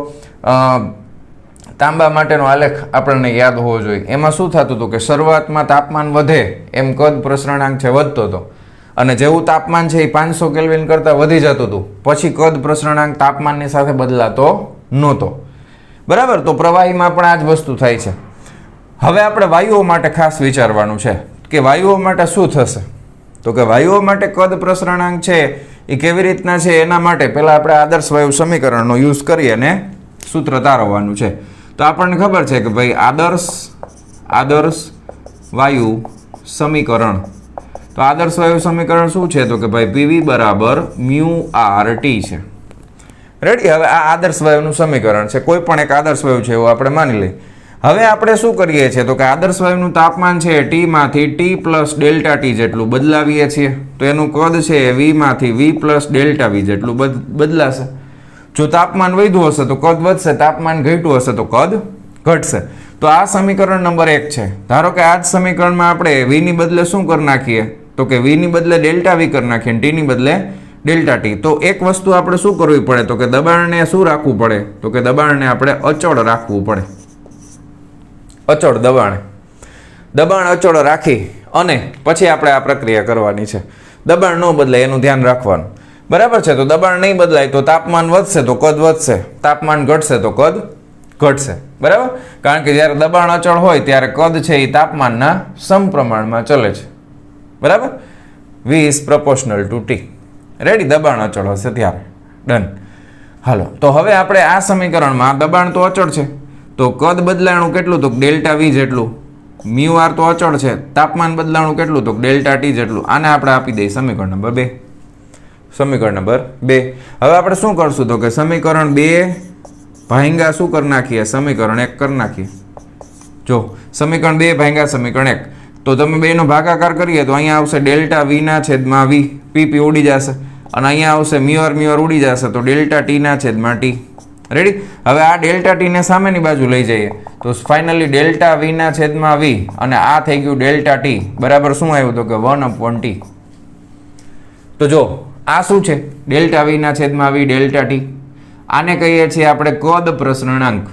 તાંબા માટેનો આલેખ આપણને યાદ હોવો જોઈએ. એમાં શું થતું હતું કે શરૂઆતમાં તાપમાન વધે એમ કદ પ્રસરણાંક છે વધતો હતો, અને જેવું તાપમાન છે એ 500 કેલ્વિન કરતાં વધી જતું હતું, પછી કદ પ્રસરણાંક તાપમાનની સાથે બદલાતો નહોતો, બરાબર. તો પ્રવાહીમાં પણ આ જ વસ્તુ થાય છે. હવે આપણે વાયુઓ માટે ખાસ વિચારવાનું છે કે વાયુઓ માટે શું થશે. તો કે વાયુઓ માટે કદ પ્રસરણાંક છે એ કેવી રીતના છે, એના માટે પહેલાં આપણે આદર્શ વાયુ સમીકરણનો યુઝ કરી અને સૂત્ર તારવવાનું છે. તો આપણને ખબર છે કે ભાઈ આદર્શ વાયુ સમીકરણ. તો આદર્શ વાયુ સમીકરણ શું છે, તો કે ભાઈ PV બરાબર μRT છે. રેડી? હવે આ આદર્શ વાયુનું સમીકરણ છે, કોઈ પણ એક આદર્શ વાયુ છે એવું આપણે માની લઈએ. હવે આપણે શું કરીએ છીએ, તો કે આદર્શ વાયુનું તાપમાન છે T માંથી T પ્લસ ડેલ્ટા T જેટલું બદલાવીએ છીએ, તો એનું કદ છે V માંથી V પ્લસ ડેલ્ટા V જેટલું બદલાશે. જો તાપમાન વધ્યું હશે તો કદ વધશે, તાપમાન ઘટ્યું હશે તો કદ ઘટશે. તો આ સમીકરણ નંબર 1 છે. ધારો કે આ જ સમીકરણમાં આપણે V ની બદલે શું કરી નાખીએ, તો કે V ની બદલે ડેલ્ટા V કરી નાખીએ, T ની બદલે ડેલ્ટા T. તો એક વસ્તુ આપણે શું કરવી પડે, તો કે દબાણને શું રાખવું પડે, તો કે દબાણને આપણે અચળ રાખવું પડે. અચળ દબાણ અચળ રાખી અને પછી આપણે આ પ્રક્રિયા કરવાની છે. દબાણ ન બદલાય એનું ધ્યાન રાખવાનું, બરાબર છે. તો દબાણ નહીં બદલાય તો તાપમાન વધશે તો કદ વધશે, તાપમાન ઘટશે તો કદ ઘટશે, બરાબર. કારણ કે જ્યારે દબાણ અચળ હોય ત્યારે કદ છે એ તાપમાનના સમપ્રમાણમાં ચલે છે, બરાબર. V is proportional to T. Ready? દબાણ અચળ હશે ત્યારે. ડન. હાલો, તો હવે આપણે આ સમીકરણમાં દબાણ તો અચળ છે, તો કદ બદલાણું કેટલું, તો ડેલ્ટા V જેટલું. μR તો અચળ છે, તાપમાન બદલાણું કેટલું, તો ડેલ્ટા T જેટલું. આને આપણે આપી દઈએ સમીકરણ નંબર 2. સમીકરણ નંબર 2. હવે આપણે શું કરશું, તો કે સમીકરણ 2 ભાંગા શું કરી નાખીએ, સમીકરણ 1 કરી નાખીએ. જો સમીકરણ 2 ભાંગા સમીકરણ 1, તો તમે બેનો ભાગાકાર કરીએ તો અહીંયા આવશે ડેલ્ટા V ના છેદમાં V, PP ઉડી જશે, અને અહીંયા આવશે μR ઉડી જશે, તો ડેલ્ટા T ના છેદમાં T. રેડી? હવે આ ડેલ્ટા T ને સામેની બાજુ લઈ જઈએ તો ફાઇનલી ડેલ્ટા V ના છેદમાં V, અને આ થઈ ગયું ડેલ્ટા T બરાબર શું આવ્યું, તો કે 1/T. તો જો આ શું છે, ડેલ્ટા V ના છેદમાં V ડેલ્ટા T. આને કહીએ છીએ આપણે કદ પ્રસરણાંક.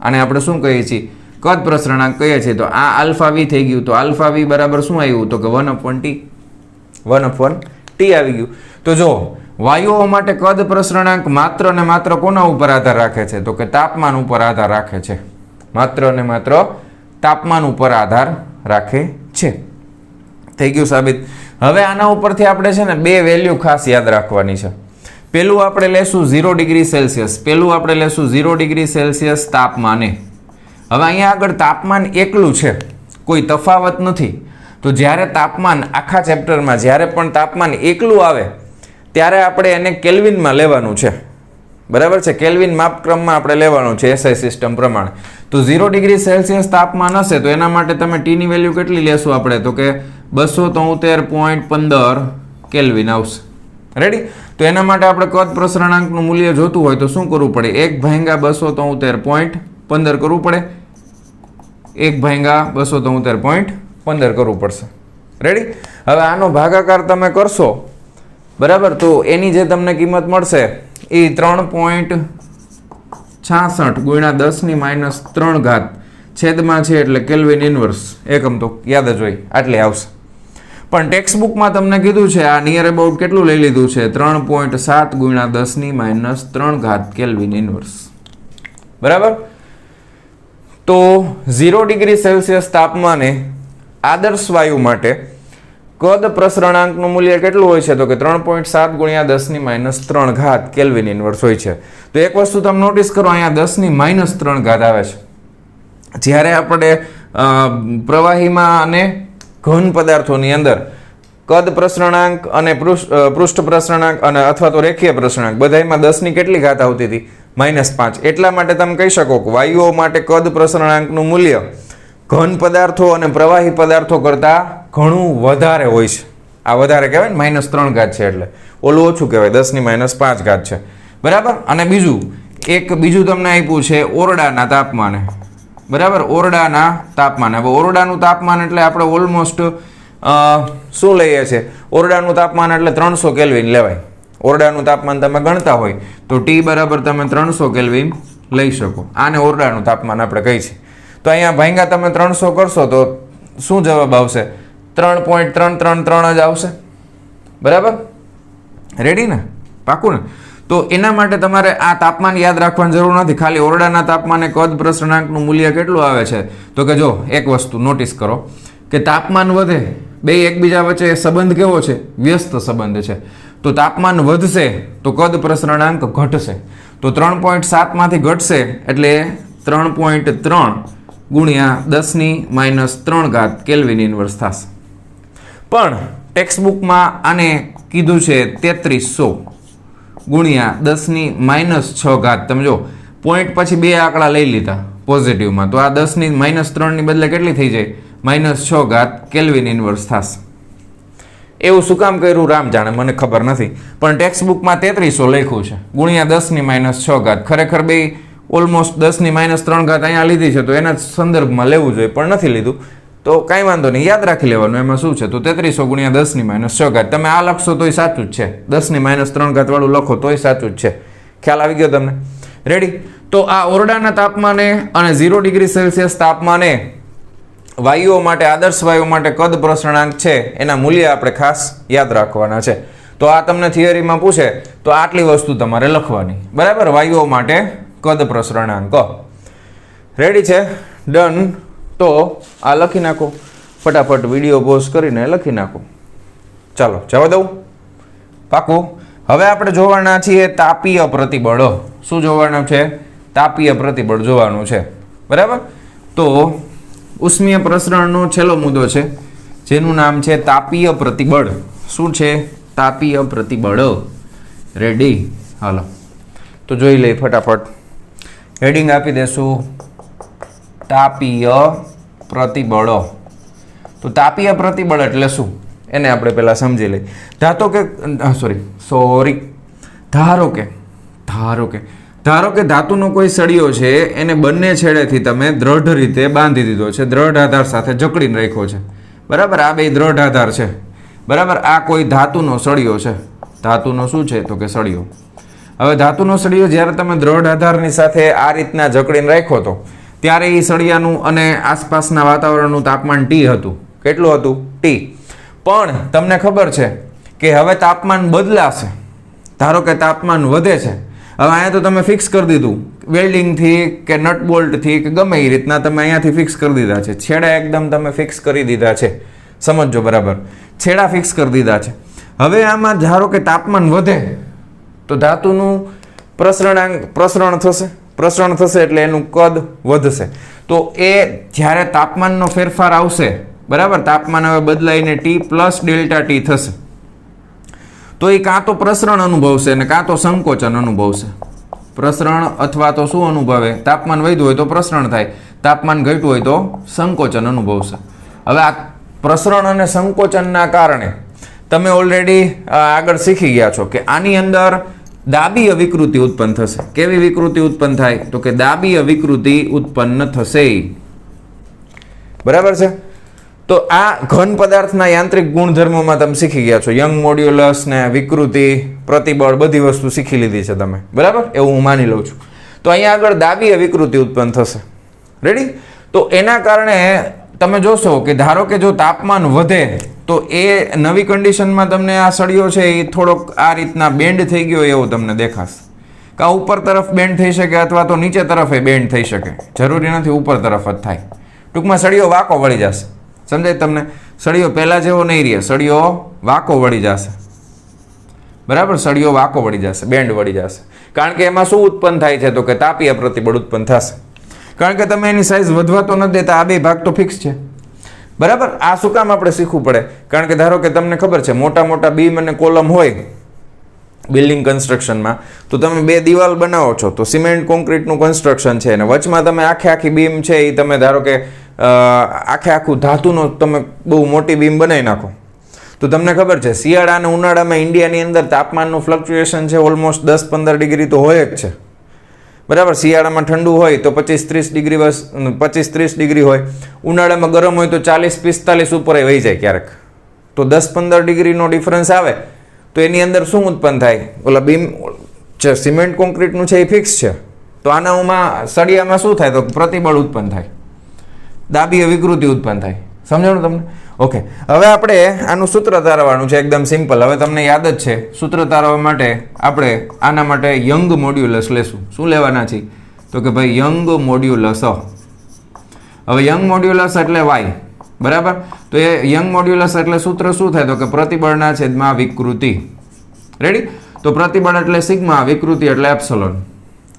આને આપણે શું કહીએ છીએ, કદ પ્રસરણાંક કહીએ છીએ. તો આ આલ્ફા V થઈ ગયું, તો આલ્ફા V બરાબર શું આવ્યું, તો કે 1/T. 1/T આવી ગયું. તો જો વાયુઓ માટે કદ પ્રસરણાંક માત્ર ને માત્ર કોના ઉપર આધાર રાખે છે, તો કે તાપમાન ઉપર આધાર રાખે છે. માત્ર ને માત્ર તાપમાન ઉપર આધાર રાખે છે. થઈ ગયું સાબિત. હવે આના ઉપરથી આપણે છે ને બે વેલ્યુ ખાસ યાદ રાખવાની છે. પેલું આપણે લેશું 0 ડિગ્રી સેલ્સિયસ. પેલું આપણે લેશું 0 ડિગ્રી સેલ્સિયસ તાપમાને. હવે અહીંયા આગળ તાપમાન એકલું છે, કોઈ તફાવત નથી. તો જ્યારે તાપમાન આખા ચેપ્ટરમાં જ્યારે પણ તાપમાન એકલું આવે ત્યારે આપણે એને કેલ્વિનમાં લેવાનું છે, બરાબર છે. કેલ્વિન માપક્રમમાં આપણે લેવાનું છે SI સિસ્ટમ પ્રમાણે. તો 0 ડિગ્રી સેલ્સિયસ તાપમાન હશે તો એના માટે તમે T ની વેલ્યુ કેટલી લેશું આપણે, તો કે 273.15 કેલ્વિન આવશે. રેડી? તો એના માટે આપણે કદ પ્રસરણાંકનું મૂલ્ય જોતું હોય તો શું કરવું પડે, 1/273.15 કરવું પડે. 1/273.15 કરવું પડશે. રેડી? હવે આનો ભાગાકાર તમે કરશો બરાબર, તો એની જે તમને કિંમત મળશે એ 3.66 ગુણ્યા 10⁻³ છેદમાં છે એટલે કેલ્વિન ઇન્વર્સ, એકમ તો યાદ જ હોય, આટલી આવશે. પણ ટેક્સ્ટ બુકમાં તમને કીધું છે આ નિયર અબાઉટ કેટલું લઈ લીધું છે, 3.7 ગુણ્યા 10⁻³ કેલ્વિન ઇન્વર્સ. બરાબર? તો 0 ડિગ્રી સેલ્સિયસ તાપમાને આદર્શ વાયુ માટે કદ પ્રસરણાંકનું મૂલ્ય કેટલું હોય છે, તો કે 3.7 ગુણ્યા 10⁻³ કેલ્વિન ઇન્વર્સ હોય છે. તો એક વસ્તુ તમે નોટિસ કરો, અહીંયા 10⁻³ આવે છે. જ્યારે આપણે પ્રવાહીમાં અને ઘન પદાર્થોની અંદર કદ પ્રસરણાંક અને પૃષ્ઠ પ્રસરણાંક અને અથવા તો રેખીય પ્રસરણાંક બધામાં 10ની કેટલી ઘાત આવતી હતી, -5. એટલા માટે તમે કહી શકો કે વાયુઓ માટે કદ પ્રસરણાંકનું મૂલ્ય ઘન પદાર્થો અને પ્રવાહી પદાર્થો કરતાં ઘણું વધારે હોય છે. આ વધારે કહેવાય ને, -3 છે, એટલે ઓલું ઓછું કહેવાય, 10⁻5 છે. બરાબર? અને બીજું તમને આપ્યું છે ઓરડાના તાપમાને. બરાબર? ઓરડાના તાપમાન. હવે ઓરડાનું તાપમાન એટલે આપણે ઓલમોસ્ટ શું લઈએ છીએ, ઓરડાનું તાપમાન એટલે 300 કેલ્વિન લેવાય. ઓરડાનું તાપમાન તમે ગણતા હોય તો T બરાબર તમે 300 કેલ્વિન લઈ શકો. આને ઓરડાનું તાપમાન આપણે કહી છીએ. તો અહીંયા ભાંગા તમે 300 કરશો તો શું જવાબ આવશે, 3.333 જ આવશે. બરાબર? રેડી ને? પાકું ને? તો એના માટે તમારે આ તાપમાન યાદ રાખવાની જરૂર નથી. ખાલી ઓરડાના તાપમાને કદ પ્રસરણાંકનું મૂલ્ય કેટલું આવે છે, તો કે જો એક વસ્તુ નોટિસ કરો કે તાપમાન વધે, બે એકબીજા વચ્ચે સંબંધ કેવો છે, વ્યસ્ત સંબંધ છે. તો તાપમાન વધશે તો કદ પ્રસરણાંક ઘટશે. તો 3.7 માંથી ઘટશે એટલે 3.3 ગુણ્યા 10⁻³ કેલ્વિન ઇન્વર્સ થશે. પણ ટેક્સ્ટ બુકમાં આને કીધું છે 3300 ગુણ્યા 10⁻6. તમે જો પોઈન્ટ પછી બે આંકડા લઈ લીધા પોઝિટિવમાં, તો આ 10⁻3 ની બદલે કેટલી થઈ જાય, -6 કેલ્વિન ઇન્વર્સ થશે. એવું શું કામ કર્યું રામ જાણે, મને ખબર નથી, પણ ટેક્સ્ટ બુકમાં 3300 લખ્યું છે ગુણ્યા 10⁻6. ખરેખર બે ઓલમોસ્ટ 10⁻3 અહીંયા લીધી છે, તો એના સંદર્ભમાં લેવું જોઈએ, પણ નથી લીધું. તો કાંઈ વાંધો નહીં, યાદ રાખી લેવાનું એમાં શું છે. તો 3300 ગુણ્યા 10⁻6. તમે આ લખશો તોય સાચું જ છે, 10⁻3 વાળું લખો તોય સાચું જ છે. ખ્યાલ આવી ગયો તમને? રેડી? તો આ ઓરડાના તાપમાને અને 0 ડિગ્રી સેલ્સિયસ તાપમાને વાયુઓ માટે, આદર્શ વાયુ માટે કદ પ્રસરણાંક છે એના મૂલ્ય આપણે ખાસ યાદ રાખવાના છે. તો આ તમને થિયરીમાં પૂછે તો આટલી વસ્તુ તમારે લખવાની. બરાબર? વાયુઓ માટે કદ પ્રસરણાંક. રેડી છે? ડન. તો આ લખી નાખો ફટાફટ, વિડીયો પોઝ કરીને લખી નાખો. ચાલો જવા દઉં? પાકું? હવે આપણે જોવાના છીએ તાપીય પ્રતિબળ. શું જોવાના છે? તાપીય પ્રતિબળ જોવાનું છે. બરાબર? તો ઉષ્મીય પ્રસરણનો છેલ્લો મુદ્દો છે જેનું નામ છે તાપીય પ્રતિબળ. શું છે? તાપીય પ્રતિબળ. રેડી? હાલો તો જોઈ લઈએ ફટાફટ. હેડિંગ આપી દેશું તાપીય પ્રતિબળ. તો તાપીય પ્રતિબળ એટલે શું એને આપણે પહેલા સમજી લઈએ. ધારો કે ધાતુનો કોઈ સળિયો છે, એને બંને છેડેથી તમે દ્રઢ રીતે બાંધી દીધો છે, દ્રઢ આધાર સાથે જકડીને રાખ્યો છે. બરાબર? આ બે દ્રઢ આધાર છે. બરાબર? આ કોઈ ધાતુનો સળિયો છે. ધાતુનો શું છે? તો કે સળિયો. હવે ધાતુનો સળિયો જ્યારે તમે દ્રઢ આધારની સાથે આ રીતના જકડીને રાખ્યો તો ત્યારે એ સળિયાનું અને આસપાસના વાતાવરણનું તાપમાન T હતું. કેટલું હતું? T. પણ તમને ખબર છે કે હવે તાપમાન બદલાશે. ધારો કે તાપમાન વધે છે. હવે અહીંયા તો તમે ફિક્સ કરી દીધું વેલ્ડિંગથી કે નટ બોલ્ટથી કે ગમે એ રીતના તમે અહીંયાથી ફિક્સ કરી દીધા છે. છેડા એકદમ તમે ફિક્સ કરી દીધા છે. સમજો બરાબર? છેડા ફિક્સ કરી દીધા છે. હવે આમાં ધારો કે તાપમાન વધે તો ધાતુનું પ્રસરણ થશે એટલે એનું કદ વધશે. તો એ જ્યારે તાપમાનનો ફેરફાર આવશે, બરાબર, તાપમાન હવે બદલાઈને T + ΔT થશે, તો એ કાં તો પ્રસરણ અનુભવશે અને કાં તો સંકોચન અનુભવશે. પ્રસરણ અથવા તો શું અનુભવે? તાપમાન વધ્યું હોય તો પ્રસરણ થાય, તાપમાન ઘટ્યું હોય તો સંકોચન અનુભવશે. હવે આ પ્રસરણ અને સંકોચનના કારણે તમે ઓલરેડી આગળ શીખી ગયા છો કે આની અંદર દાબીય વિકૃતિ ઉત્પન્ન થશે. કેવી વિકૃતિ ઉત્પન્ન થાય? તો કે દાબીય વિકૃતિ ઉત્પન્ન થશે. બરાબર છે. તો આ ઘન પદાર્થના યાંત્રિક ગુણધર્મોમાં તમે શીખી ગયા છો. યંગ મોડ્યુલસ ને વિકૃતિ, પ્રતિબળ, બધી વસ્તુ શીખી લીધી છે તમે, બરાબર, એવું હું માની લઉં છું. તો અહીંયા આગળ દાબીય વિકૃતિ ઉત્પન્ન થશે. રેડી? તો એના કારણે તમે જોશો કે ધારો કે જો તાપમાન વધે તો એ નવી કન્ડિશનમાં તમને આ સળિયો છે એ થોડોક આ રીતના બેન્ડ થઈ ગયો એવું તમને દેખાશે. કાં ઉપર તરફ બેન્ડ થઈ શકે અથવા તો નીચે તરફ એ બેન્ડ થઈ શકે, જરૂરી નથી ઉપર તરફ જ થાય. ટૂંકમાં સળિયો વાંકો વળી જશે. સમજાય તમને? સળિયો પહેલાં જેવો નહીં રહે, સળિયો વાંકો વળી જશે. બરાબર? સળિયો વાંકો વળી જશે, બેન્ડ વળી જશે. કારણ કે એમાં શું ઉત્પન્ન થાય છે તો કે તાપીય પ્રતિબળ ઉત્પન્ન થશે. કારણ કે તમે એની સાઇઝ વધવા તો નથી દેતા, આ બે ભાગ તો ફિક્સ છે. બરાબર? આ શું કામ આપણે શીખવું પડે? કારણ કે ધારો કે તમને ખબર છે મોટા મોટા બીમ અને કોલમ હોય બિલ્ડિંગ કન્સ્ટ્રક્શનમાં, તો તમે બે દિવાલ બનાવો છો તો સિમેન્ટ કોન્ક્રીટનું કન્સ્ટ્રક્શન છે અને વચમાં તમે આખી બીમ છે એ તમે ધારો કે આખું ધાતુનો તમે બહુ મોટી બીમ બનાવી નાખો તો તમને ખબર છે શિયાળા અને ઉનાળામાં ઇન્ડિયાની અંદર તાપમાનનું ફ્લક્ચ્યુએશન છે ઓલમોસ્ટ 10-15 ડિગ્રી તો હોય જ છે. બરાબર? શિયાળામાં ઠંડુ હોય તો 25-30 ડિગ્રી હોય, ઉનાળામાં ગરમ હોય તો 40-45 ઉપર વહી જાય ક્યારેક. તો 10-15 ડિગ્રીનો ડિફરન્સ આવે તો એની અંદર શું ઉત્પન્ન થાય? ઓલા બીમ સિમેન્ટ કોન્ક્રીટનું છે એ ફિક્સ છે, તો આનામાં સળિયામાં શું થાય તો પ્રતિબળ ઉત્પન્ન થાય, દાબીય વિકૃતિ ઉત્પન્ન થાય. સમજાણું તમને? ઓકે, હવે આપણે આનું સૂત્ર તારવવાનું છે, એકદમ સિમ્પલ. હવે તમને યાદ જ છે, સૂત્ર તારવવા માટે આપણે આના માટે યંગ મોડ્યુલસ લેશું. શું લેવાના છે તો કે ભાઈ યંગ મોડ્યુલસ. હવે યંગ મોડ્યુલસ એટલે વાય, બરાબર? તો એ યંગ મોડ્યુલસ એટલે સૂત્ર શું થાય તો કે પ્રતિબળના છેદમાં વિકૃતિ. રેડી? તો પ્રતિબળ એટલે સિગ્મા, વિકૃતિ એટલે એપ્સિલોન.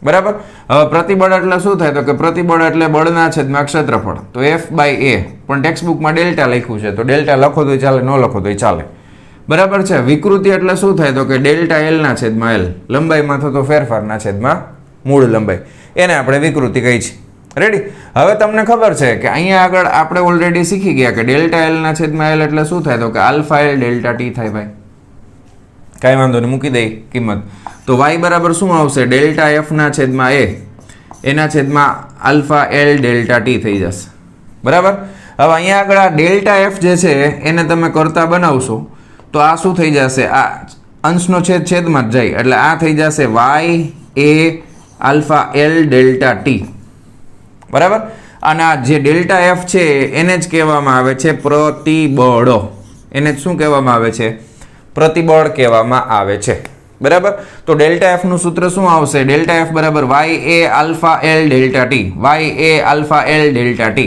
બરાબર? હવે પ્રતિબળ એટલે શું થાય તો કે પ્રતિબળ એટલે બળના છેદમાં ક્ષેત્રફળ. તો F/A, પણ ટેક્સ્ટ બુકમાં ડેલ્ટા લખ્યું છે તો ડેલ્ટા લખો તો ચાલે, ન લખો તો ચાલે. બરાબર છે? વિકૃતિ એટલે શું થાય તો કે ડેલ્ટા L ના છેદમાં L, લંબાઈમાં થતો ફેરફારના છેદમાં મૂળ લંબાઈ, એને આપણે વિકૃતિ કહી છે. રેડી? હવે તમને ખબર છે કે અહીંયા આગળ આપણે ઓલરેડી શીખી ગયા કે ડેલ્ટા L ના છેદમાં L એટલે શું થાય તો કે આલ્ફા L ડેલ્ટા T થાય. ભાઈ કાંઈ વાંધો નહીં, મૂકી દઈ કિંમત. તો y બરાબર શું આવશે? ડેલ્ટા F ના છેદમાં A એના છેદમાં આલ્ફા L ડેલ્ટા T થઈ જશે. બરાબર? હવે અહીંયા આગળ આ ડેલ્ટા F જે છે એને તમે કરતા બનાવશો તો આ શું થઈ જશે? આ અંશનો છેદમાં જ જાય એટલે આ થઈ જશે y a alpha L delta T. બરાબર? અને આ જે ડેલ્ટા F છે એને જ કહેવામાં આવે છે પ્રતિબળ. એને જ શું કહેવામાં આવે છે? પ્રતિબળ કહેવામાં આવે છે. બરાબર? તો ડેલ્ટા F નું સૂત્ર શું આવશે? ડેલ્ટા F બરાબર y a alpha L delta T, y a alpha L delta T.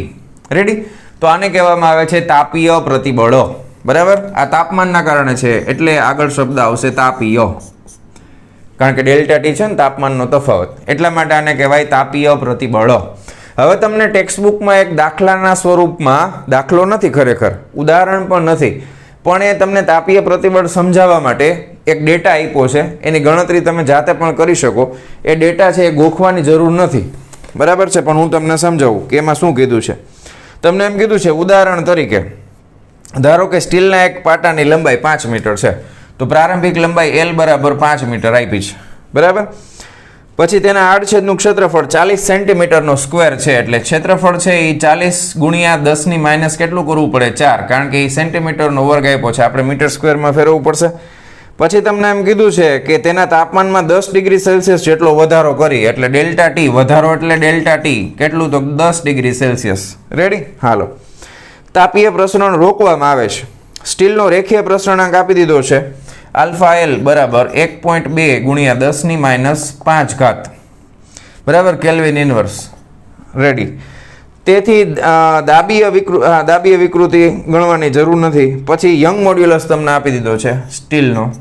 Ready? તો આને કહેવામાં આવે છે તાપીય પ્રતિબળો. બરાબર? આ તાપમાનના કારણે છે એટલે આગળ શબ્દ આવશે તાપીય, કારણ કે ડેલ્ટા T છે ને તાપમાનનો તફાવત, એટલા માટે આને કહેવાય તાપીય પ્રતિબળો. હવે તમને ટેક્સ્ટ બુકમાં એક દાખલાના સ્વરૂપમાં, દાખલો નથી ખરેખર, ઉદાહરણ પણ નથી, પણ એ તમને તાપીય પ્રતિબળ સમજાવવા માટે એક ડેટા આપ્યો છે, એની ગણતરી તમે જાતે પણ કરી શકો. એ ડેટા છે એ ગોખવાની જરૂર નથી. બરાબર છે? પણ હું તમને સમજાવું કે એમાં શું કીધું છે. તમને એમ કીધું છે ઉદાહરણ તરીકે ધારો કે સ્ટીલના એક પાટાની લંબાઈ 5 મીટર છે, તો પ્રારંભિક લંબાઈ L બરાબર 5 મીટર આપી છે. બરાબર? પછી તેના આડછેદનું ક્ષેત્રફળ 40 સેન્ટીમીટરનો સ્ક્વેર છે, એટલે ક્ષેત્રફળ છે એ 40 ગુણ્યા 10 ની માઇનસ કેટલું કરવું પડે? 4, કારણ કે એ સેન્ટીમીટરનો વર્ગ આપ્યો છે, આપણે મીટર સ્ક્વેરમાં ફેરવવું પડશે. પછી તમને એમ કીધું છે કે તેના તાપમાનમાં 10 ડિગ્રી સેલ્સિયસ જેટલો વધારો કરી, એટલે ડેલ્ટા T, વધારો એટલે ડેલ્ટા T કેટલું તો 10 ડિગ્રી સેલ્સિયસ. રેડી? હાલો, તાપીય પ્રસરણ રોકવામાં આવે છે. સ્ટીલનો રેખીય પ્રસરણાંક આપી દીધો છે આલ્ફા L બરાબર 1.2 ગુણ્યા 10 ની માઇનસ 5 ઘાત. બરાબર? Kelvin inverse. રેડી? તેથી દાબીય વિકૃતિ ગણવાની જરૂર નથી. પછી યંગ મોડ્યુલસ તમને આપી દીધો છે સ્ટીલનો,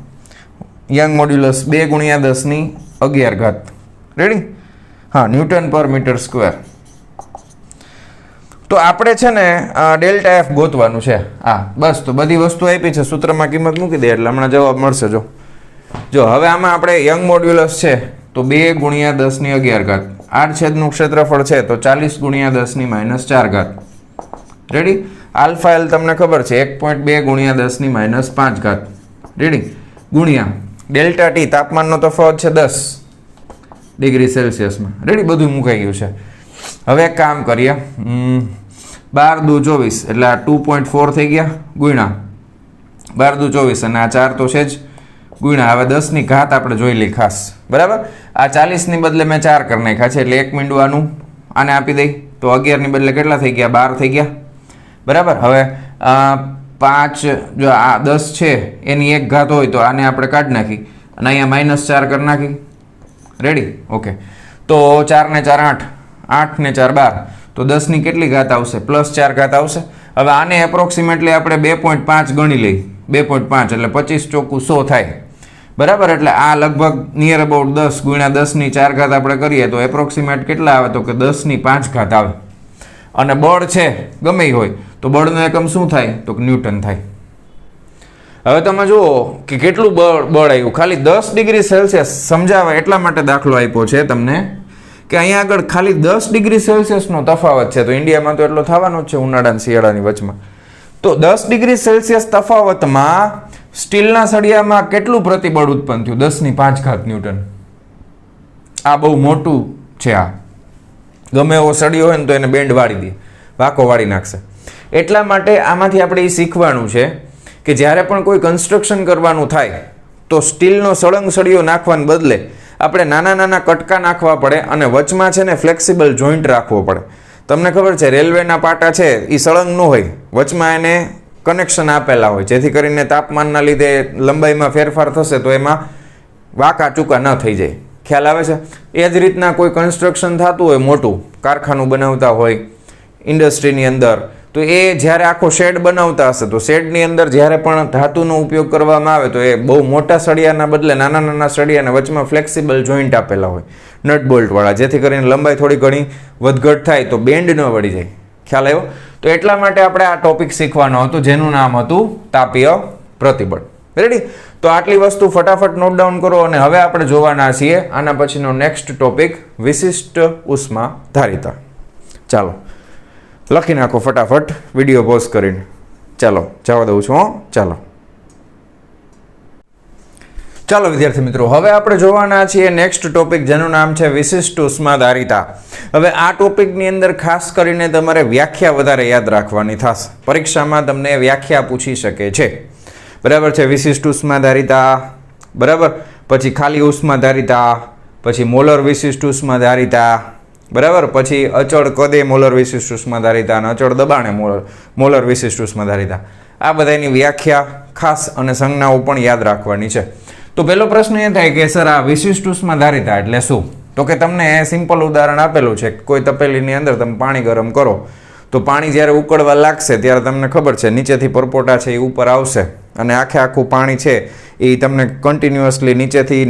યંગ મોડ્યુલસ 2 ગુણ્યા 10 ની 11 ઘાત. રેડી? હા, ન્યૂટન પર મીટર સ્ક્વેર. તો આપણે છે ને ડેલ્ટા F ગોતવાનું છે. હા, બસ. તો બધી વસ્તુ આપી છે, સૂત્રમાં કિંમત મૂકી દે એટલે હમણાં જવાબ મળશે. જો હવે આમાં આપણે યંગ મોડ્યુલસ છે તો 2 ગુણ્યા 10 ની 11 ઘાત, આડછેદનું ક્ષેત્રફળ છે તો 40 ગુણ્યા 10 ની માઇનસ 4 ઘાત. રેડી? આલ્ફા L તમને ખબર છે 1.2 ગુણ્યા 10 ની માઇનસ 5 ઘાત. રેડી? ગુણ્યા ડેલ્ટા T, તાપમાનનો તફાવત છે 10 ડિગ્રી સેલ્સિયસમાં. રેડી? બધું મુકાઈ ગયું છે. હવે એક કામ કરીએ, 12 દુ 24 એટલે આ 2.4 થઈ ગયા ગુણ્યા 12 દુ 24 અને આ 4 તો છે જ ગુણ્યા હવે 10 ની ઘાત આપણે જોઈ લઈ ખાસ બરાબર આ 40 ની બદલે મેં 4 કરી નાખ્યા છે એટલે 1 મીંડું આને આપી દઈ તો 11 ની બદલે કેટલા થઈ ગયા 12 થઈ ગયા બરાબર હવે 5 જો આ 10 છે એની એક ઘાત હોય તો આને આપણે કાઢી નાખી અને અહીંયા -4 કરી નાખી રેડી ઓકે તો 4 ને 4 8 8 ને 4 12 તો 10 ની કેટલી ઘાત આવશે +4 ઘાત આવશે હવે આને એપ્રોક્સિમેટલી આપણે 2.5 ગણી લઈ 2.5 એટલે 25 ચોકું 100 થાય બરાબર એટલે આ લગભગ નિયર અબાઉટ 10 ગુણ્યા 10 ની 4 ઘાત આપણે કરીએ તો એપ્રોક્સિમેટ કેટલા આવે તો કે 10 ની 5 ઘાત આવે અને બળ છે ગમે હોય તો બળનો એકમ શું થાય તો કે ન્યૂટન થાય હવે તમે જુઓ કે કેટલું બળ આવ્યું ખાલી 10 ડિગ્રી સેલ્સિયસ સમજાવે એટલા માટે દાખલો આપ્યો છે તમને કે અહીંયા આગળ ખાલી 10 ડિગ્રી સેલ્સિયસનો તફાવત છે તો ઇન્ડિયામાં તો એટલો થવાનો જ છે ઉનાળા અને શિયાળાની વચમાં તો 10 ડિગ્રી સેલ્સિયસ તફાવતમાં સ્ટીલના સળિયામાં કેટલું પ્રતિબળ ઉત્પન્ન થયું 10 ની 5 ઘાત ન્યૂટન આ બહુ મોટું છે આ ગમે એવો સળિયો હોય ને તો એને બેન્ડ વાળી દે વાંકો વાળી નાખશે એટલા માટે આમાંથી આપણે એ શીખવાનું છે કે જ્યારે પણ કોઈ કન્સ્ટ્રક્શન કરવાનું થાય તો સ્ટીલનો સળંગ સળિયો નાખવાને બદલે આપણે નાના નાના કટકા નાખવા પડે અને વચમાં છે ને ફ્લેક્સિબલ જોઈન્ટ રાખવો પડે તમને ખબર છે રેલવેના પાટા છે એ સળંગ ન હોય વચમાં એને કનેક્શન આપેલા હોય જેથી કરીને તાપમાનના લીધે લંબાઈમાં ફેરફાર થશે તો એમાં વાંકા ચૂકા ન થઈ જાય ખ્યાલ આવે છે એ જ રીતના કોઈ કન્સ્ટ્રક્શન થતું હોય મોટું કારખાનું બનાવતા હોય ઇન્ડસ્ટ્રીની અંદર તો એ જ્યારે આખો શેડ બનાવતા હશે તો શેડની અંદર જ્યારે પણ ધાતુનો ઉપયોગ કરવામાં આવે તો એ બહુ મોટા સળિયાના બદલે નાના નાના સળિયાને વચમાં ફ્લેક્સિબલ જોઈન્ટ આપેલા હોય નટ બોલ્ટવાળા જેથી કરીને લંબાઈ થોડી ઘણી વધઘટ થાય તો બેન્ડ ન વળી જાય ખ્યાલ આવ્યો તો એટલા માટે આપણે આ ટોપિક શીખવાનો હતો જેનું નામ હતું તાપીય પ્રતિબળ રેડી તો આટલી વસ્તુ ફટાફટ નોટ ડાઉન કરો અને હવે આપણે જોવાના છીએ આના પછીનો નેક્સ્ટ ટોપિક વિશિષ્ટ ઉષ્મા ધારિતા ચાલો લખી નાખો ફટાફટ વિડીયો પોઝ કરીને ચાલો જવા દઉં છું ચાલો વિદ્યાર્થી મિત્રો હવે આપણે જોવાના છીએ નેક્સ્ટ ટોપિક જેનું નામ છે વિશિષ્ટ ઉષ્માધારિતા હવે આ ટોપિકની અંદર ખાસ કરીને તમારે વ્યાખ્યા વધારે યાદ રાખવાની થશે પરીક્ષામાં તમને વ્યાખ્યા પૂછી શકે છે બરાબર છે વિશિષ્ટ ઉષ્માધારિતા બરાબર પછી ખાલી ઉષ્માધારિતા પછી મોલર વિશિષ્ટ ઉષ્માધારિતા બરાબર પછી અચળ કદે મોલર વિશિષ્ટ ઉષ્માધારિતા અને અચળ દબાણે મોલર વિશિષ્ટ ઉષ્માધારિતા આ બધાની વ્યાખ્યા ખાસ અને સંજ્ઞાઓ પણ યાદ રાખવાની છે તો પહેલો પ્રશ્ન એ થાય કે સર આ વિશિષ્ટ ઉષ્માધારિતા એટલે શું તો કે તમને સિમ્પલ ઉદાહરણ આપેલું છે કોઈ તપેલીની અંદર તમે પાણી ગરમ કરો તો પાણી જ્યારે ઉકળવા લાગશે ત્યારે તમને ખબર છે નીચેથી પરપોટા છે એ ઉપર આવશે અને આખું પાણી છે એ તમને કન્ટિન્યુઅસલી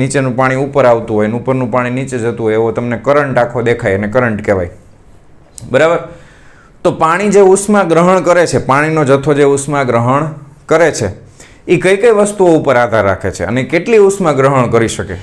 નીચેનું પાણી ઉપર આવતું હોય અને ઉપરનું પાણી નીચે જતું હોય એવો તમને કરંટ આખો દેખાય અને કરંટ કહેવાય બરાબર તો પાણી જે ઉષ્મા ગ્રહણ કરે છે પાણીનો જથ્થો જે ઉષ્મા ગ્રહણ કરે છે એ કઈ કઈ વસ્તુઓ ઉપર આધાર રાખે છે અને કેટલી ઉષ્મા ગ્રહણ કરી શકે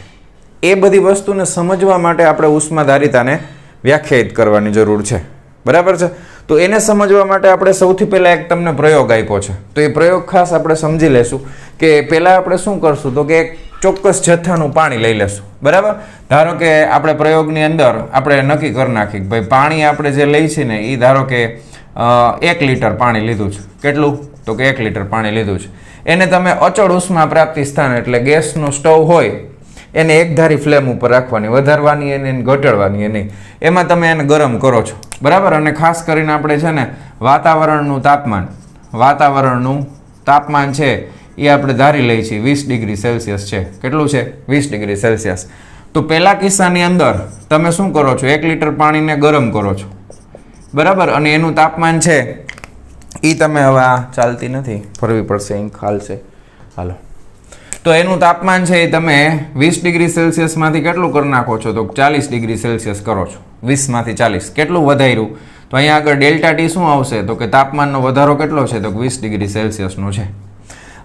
એ બધી વસ્તુને સમજવા માટે આપણે ઉષ્માધારિતાને વ્યાખ્યાયિત કરવાની જરૂર છે બરાબર છે તો એને સમજવા માટે આપણે સૌથી પહેલાં એક તમને પ્રયોગ આપ્યો છે તો એ પ્રયોગ ખાસ આપણે સમજી લેશું કે પહેલાં આપણે શું કરશું તો કે એક ચોક્કસ જથ્થાનું પાણી લઈ લેશું બરાબર ધારો કે આપણે પ્રયોગની અંદર આપણે નક્કી કરી નાખી કે ભાઈ પાણી આપણે જે લઈ છીએ ને એ ધારો કે 1 લીટર પાણી લીધું છે કેટલું તો કે 1 લીટર પાણી લીધું છે એને તમે અચળ ઉષ્મા પ્રાપ્તિ સ્થાન એટલે ગેસનો સ્ટવ હોય એને એકધારી ફ્લેમ ઉપર રાખવાની વધારવાની એને ઘટાડવાની નહીં એમાં તમે એને ગરમ કરો છો બરાબર અને ખાસ કરીને આપણે છે ને વાતાવરણનું તાપમાન છે એ આપણે ધારી લઈએ છીએ 20 ડિગ્રી સેલ્સિયસ છે કેટલું છે 20 ડિગ્રી સેલ્સિયસ તો પહેલા કિસ્સાની અંદર તમે શું કરો છો 1 લીટર પાણીને ગરમ કરો છો બરાબર અને એનું તાપમાન છે એ તમે હવે આ ચાલતી નથી ફરવી પડશે અહીં ખાલ છે હાલો તો એનું તાપમાન છે એ તમે 20 ડિગ્રી સેલ્સિયસમાંથી કેટલું કરી નાખો છો તો 40 ડિગ્રી સેલ્સિયસ કરો છો 20 માંથી 40 કેટલું વધાર્યું તો અહીંયા આગળ ડેલ્ટા ટી શું આવશે તો કે તાપમાનનો વધારો કેટલો છે તો 20 ડિગ્રી સેલ્સિયસનો છે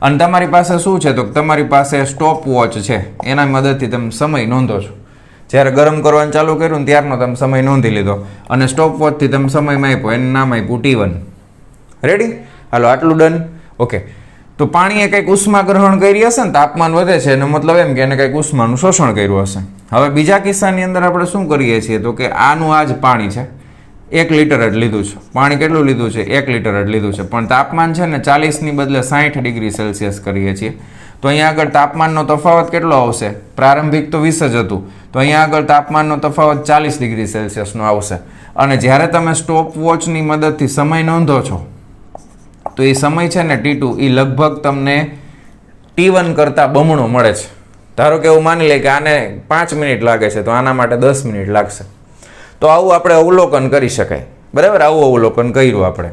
અને તમારી પાસે શું છે તો તમારી પાસે સ્ટોપ વોચ છે એના મદદથી તમે સમય નોંધો છો જ્યારે ગરમ કરવાનું ચાલુ કર્યું ને ત્યારનો તમે સમય નોંધી લીધો અને સ્ટોપ વોચથી તમે સમય માપ્યો એનું નામ આપ્યું T1 રેડી હાલો આટલું ડન ઓકે તો પાણીએ કંઈક ઉષ્મા ગ્રહણ કરી હશે ને તાપમાન વધે છે એનો મતલબ એમ કે એને કંઈક ઉષ્માનું શોષણ કર્યું હશે હવે બીજા કિસ્સાની અંદર આપણે શું કરીએ છીએ તો કે આનું આ જ પાણી છે 1 લીટર જ લીધું છે. પાણી કેટલું લીધું છે? 1 લીટર જ લીધું છે. પણ તાપમાન છે ને 40ની બદલે 60 ડિગ્રી સેલ્સિયસ કરીએ છીએ. તો અહીંયા આગળ તાપમાનનો તફાવત કેટલો આવશે? પ્રારંભિક તો 20 જ હતું, તો અહીંયા આગળ તાપમાનનો તફાવત 40 ડિગ્રી સેલ્સિયસનો આવશે. અને જ્યારે તમે સ્ટોપ વોચની મદદથી સમય નોંધો છો તો એ સમય છે ને T2 એ લગભગ તમને T1 કરતાં બમણો મળે છે. ધારો કે એવું માની લે કે આને 5 મિનિટ લાગે છે તો આના માટે 10 મિનિટ લાગશે. તો આવું આપણે અવલોકન કરી શકાય. બરાબર, આવું અવલોકન કર્યું આપણે.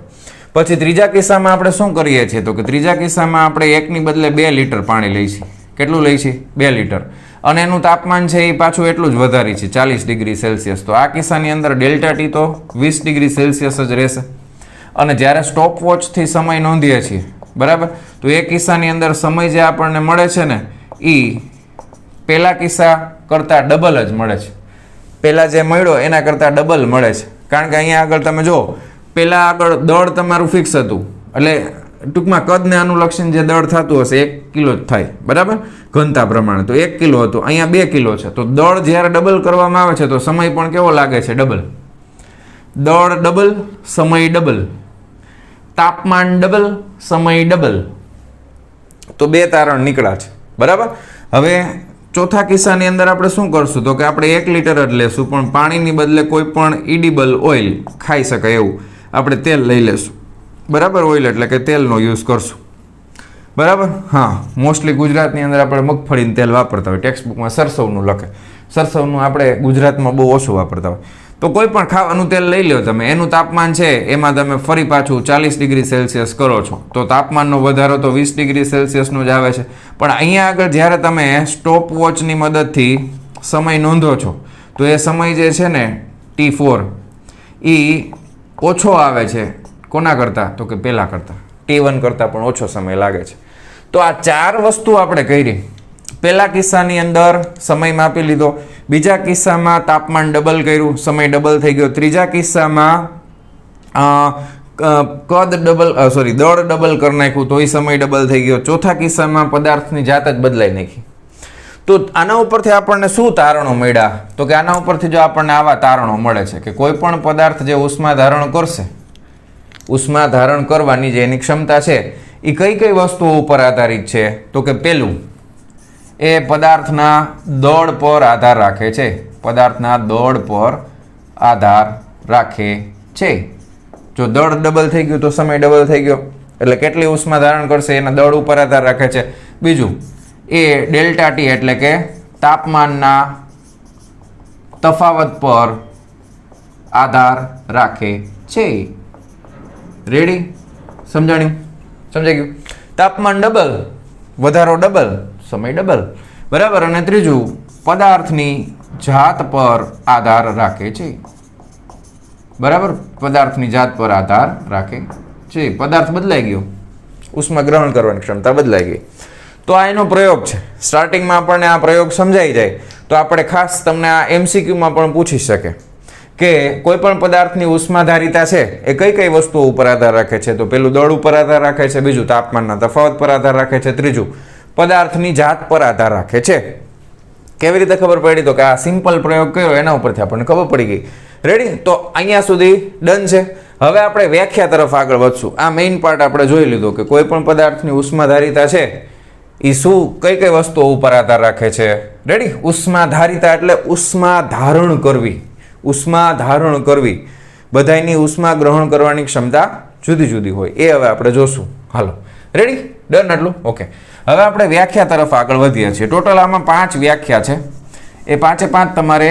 પછી ત્રીજા કિસ્સામાં આપણે શું કરીએ છીએ? તો કે ત્રીજા કિસ્સામાં આપણે 1ની બદલે 2 લીટર પાણી લઈએ છીએ. કેટલું લઈએ છીએ? 2 લીટર. અને એનું તાપમાન છે એ પાછું એટલું જ વધારી છે, 40 ડિગ્રી સેલ્સિયસ. તો આ કિસ્સાની અંદર ડેલ્ટા ટી તો 20 ડિગ્રી સેલ્સિયસ જ રહેશે. અને જ્યારે સ્ટોપ વોચથી સમય નોંધીએ છીએ, બરાબર, તો એ કિસ્સાની અંદર સમય જે આપણને મળે છે ને એ પહેલા કિસ્સા કરતાં ડબલ જ મળે છે. પહેલાં જે મળ્યો એના કરતાં ડબલ મળે છે. કારણ કે અહીંયા આગળ તમે જો, પહેલાં આગળ દળ તમારું ફિક્સ હતું, એટલે ટૂંકમાં કદને અનુલક્ષીને જે દળ થતું હશે 1 કિલો જ થાય, બરાબર, ઘનતા પ્રમાણે. તો 1 કિલો હતું, અહીંયા 2 કિલો છે. તો દળ જ્યારે ડબલ કરવામાં આવે છે તો સમય પણ કેવો લાગે છે? ડબલ. દળ ડબલ, સમય ડબલ, તાપમાન ડબલ, સમય ડબલ. તો 2 તારણ નીકળ્યા છે, બરાબર. હવે ચોથા કિસ્સાની અંદર આપણે શું કરશું? તો કે આપણે 1 લીટર જ લેશું, પણ પાણીની બદલે કોઈ પણ ઇડિબલ ઓઇલ, ખાઈ શકાય એવું આપણે તેલ લઈ લેશું. બરાબર, ઓઇલ એટલે કે તેલનો યુઝ કરશું. બરાબર. હા, મોસ્ટલી ગુજરાતની અંદર આપણે મગફળીનું તેલ વાપરતા હોય. ટેક્સ્ટ બુકમાં સરસવનું લખે. સરસવનું આપણે ગુજરાતમાં બહુ ઓછું વાપરતા હોય. તો કોઈ પણ ખાવાનું તેલ લઈ લો તમે, એનું તાપમાન છે એમાં તમે ફરી પાછું 40 ડિગ્રી સેલ્સિયસ કરો છો તો તાપમાનનો વધારો તો 20 ડિગ્રી સેલ્સિયસનો જ આવે છે. પણ અહીંયા આગળ જ્યારે તમે સ્ટોપ વોચની મદદથી સમય નોંધો છો તો એ સમય જે છે ને T4 એ ઓછો આવે છે. કોના કરતાં? તો કે પહેલાં કરતાં. T1 કરતાં પણ ઓછો સમય લાગે છે. તો આ 4 વસ્તુ આપણે કરી. પહેલા કિસ્સાની અંદર સમય માપી લીધો, બીજા કિસ્સામાં તાપમાન ડબલ કર્યું, સમય ડબલ થઈ ગયો, ત્રીજા કિસ્સામાં દળ ડબલ કરી નાખ્યું તો એ સમય ડબલ થઈ ગયો, ચોથા કિસ્સામાં પદાર્થની જાત જ બદલાઈ નાખી. તો આના ઉપરથી આપણને શું તારણો મળ્યા? તો કે આના ઉપરથી જો આપણને આવા તારણો મળે છે કે કોઈ પણ પદાર્થ જે ઉષ્મા ધારણ કરશે, ઉષ્મા ધારણ કરવાની જે એની ક્ષમતા છે એ કઈ કઈ વસ્તુઓ ઉપર આધારિત છે? તો કે પહેલું, એ પદાર્થના દળ પર આધાર રાખે છે. પદાર્થના દળ પર આધાર રાખે છે. જો દળ ડબલ થઈ ગયું તો સમય ડબલ થઈ ગયો, એટલે કેટલી ઉષ્મા ધારણ કરશે એના દળ ઉપર આધાર રાખે છે. બીજું, એ ડેલ્ટા ટી એટલે કે તાપમાનના તફાવત પર આધાર રાખે છે. રેડી? સમજાણ્યું? સમજાઈ ગયું? તાપમાન ડબલ, વધારો ડબલ, સમય ડબલ, બરાબર. અને ત્રીજું, પદાર્થની જાત પર આધાર રાખે છે. બરાબર, પદાર્થની જાત પર આધાર રાખે છે. પદાર્થ બદલાઈ ગયો, ઉષ્મા ગ્રહણ કરવાની ક્ષમતા બદલાઈ ગઈ. તો આ એનો પ્રયોગ છે. સ્ટાર્ટિંગમાં આપણને આ પ્રયોગ સમજાઈ જાય તો આપણે ખાસ તમને આ MCQમાં પણ પૂછી શકે કે કોઈ પણ પદાર્થની ઉષ્માધારિતા છે એ કઈ કઈ વસ્તુઓ ઉપર આધાર રાખે છે? તો પેલું દળ ઉપર આધાર રાખે છે, બીજું તાપમાનના તફાવત પર આધાર રાખે છે, ત્રીજું પદાર્થની જાત પર આધાર રાખે છે. કેવી રીતે ખબર પડી? તો કે આ સિમ્પલ પ્રયોગ કર્યો એના ઉપરથી આપણને ખબર પડી ગઈ. રેડી? તો અહીંયા સુધી ડન છે. હવે આપણે વ્યાખ્યા તરફ આગળ વધશું. આ મેઇન પાર્ટ આપણે જોઈ લીધો કે કોઈ પણ પદાર્થની ઉષ્માધારિતા છે એ શું કઈ કઈ વસ્તુઓ ઉપર આધાર રાખે છે. રેડી? ઉષ્માધારિતા એટલે ઉષ્મા ધારણ કરવી. ઉષ્મા ધારણ કરવી, બધાયની ઉષ્મા ગ્રહણ કરવાની ક્ષમતા જુદી જુદી હોય. એ હવે આપણે જોશું. હાલો, રેડી? ડન આટલું? ઓકે. હવે આપણે વ્યાખ્યા તરફ આગળ વધીએ છીએ. ટોટલ આમાં 5 વ્યાખ્યા છે. એ 5 તમારે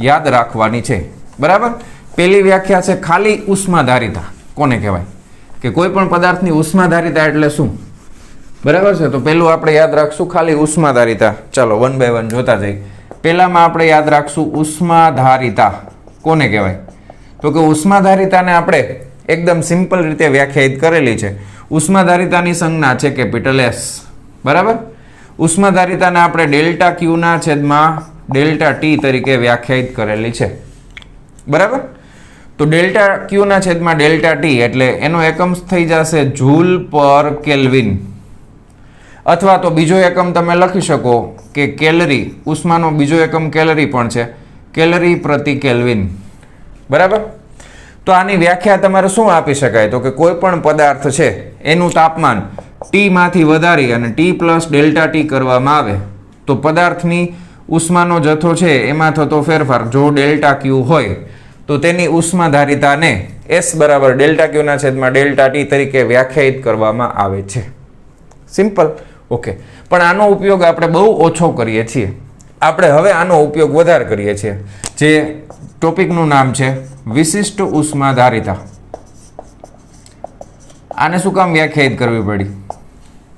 યાદ રાખવાની છે. બરાબર? પહેલી વ્યાખ્યા છે ખાલી ઉષ્માધારિતા. કોને કહેવાય? કે કોઈ પણ પદાર્થની ઉષ્માધારિતા એટલે શું? બરાબર છે? તો પહેલું આપણે યાદ રાખશું ખાલી ઉષ્માધારિતા. ચાલો 1 by 1 જોતા જઈએ. પહેલામાં આપણે યાદ રાખશું ઉષ્માધારિતા. કોને કહેવાય? તો કે ઉષ્માધારિતાને આપણે એકદમ સિમ્પલ રીતે વ્યાખ્યાયિત કરેલી છે. ઉષ્માધારિતાની સંજ્ઞા છે કેપિટલ S. બરાબર? ઉષ્માધારિતાને આપણે ડેલ્ટા Q ના છેદમાં ડેલ્ટા T તરીકે વ્યાખ્યાયિત કરેલી છે. બરાબર? તો ડેલ્ટા Q ના છેદમાં ડેલ્ટા T એટલે એનો એકમ થઈ જશે જૂલ પર કેલ્વિન, અથવા તો બીજો એકમ તમે લખી શકો કે કેલરી. ઉષ્માનો બીજો એકમ કેલરી પણ છે, કેલરી પ્રતિ કેલ્વિન. બરાબર? તો આની વ્યાખ્યા તમારે શું આપી શકાય? તો કે કોઈ પણ પદાર્થ છે એનું તાપમાન T માંથી વધારી અને T પ્લસ ડેલ્ટા T કરવામાં આવે તો પદાર્થની ઉષ્માનો જથ્થો છે એમાં થતો ફેરફાર જો ડેલ્ટા Q હોય તો તેની ઉષ્માધારિતાને S બરાબર ડેલ્ટા Q ના છેદમાં ડેલ્ટા T તરીકે વ્યાખ્યાયિત કરવામાં આવે છે. સિમ્પલ. ઓકે. પણ આનો ઉપયોગ આપણે બહુ ઓછો કરીએ છીએ. આપણે હવે આનો ઉપયોગ વધારે કરીએ છીએ. જે ટોપિકનું નામ છે વિશિષ્ટ ઉષ્માધારિતા. આને શું કામ વ્યાખ્યાયિત કરવી પડી?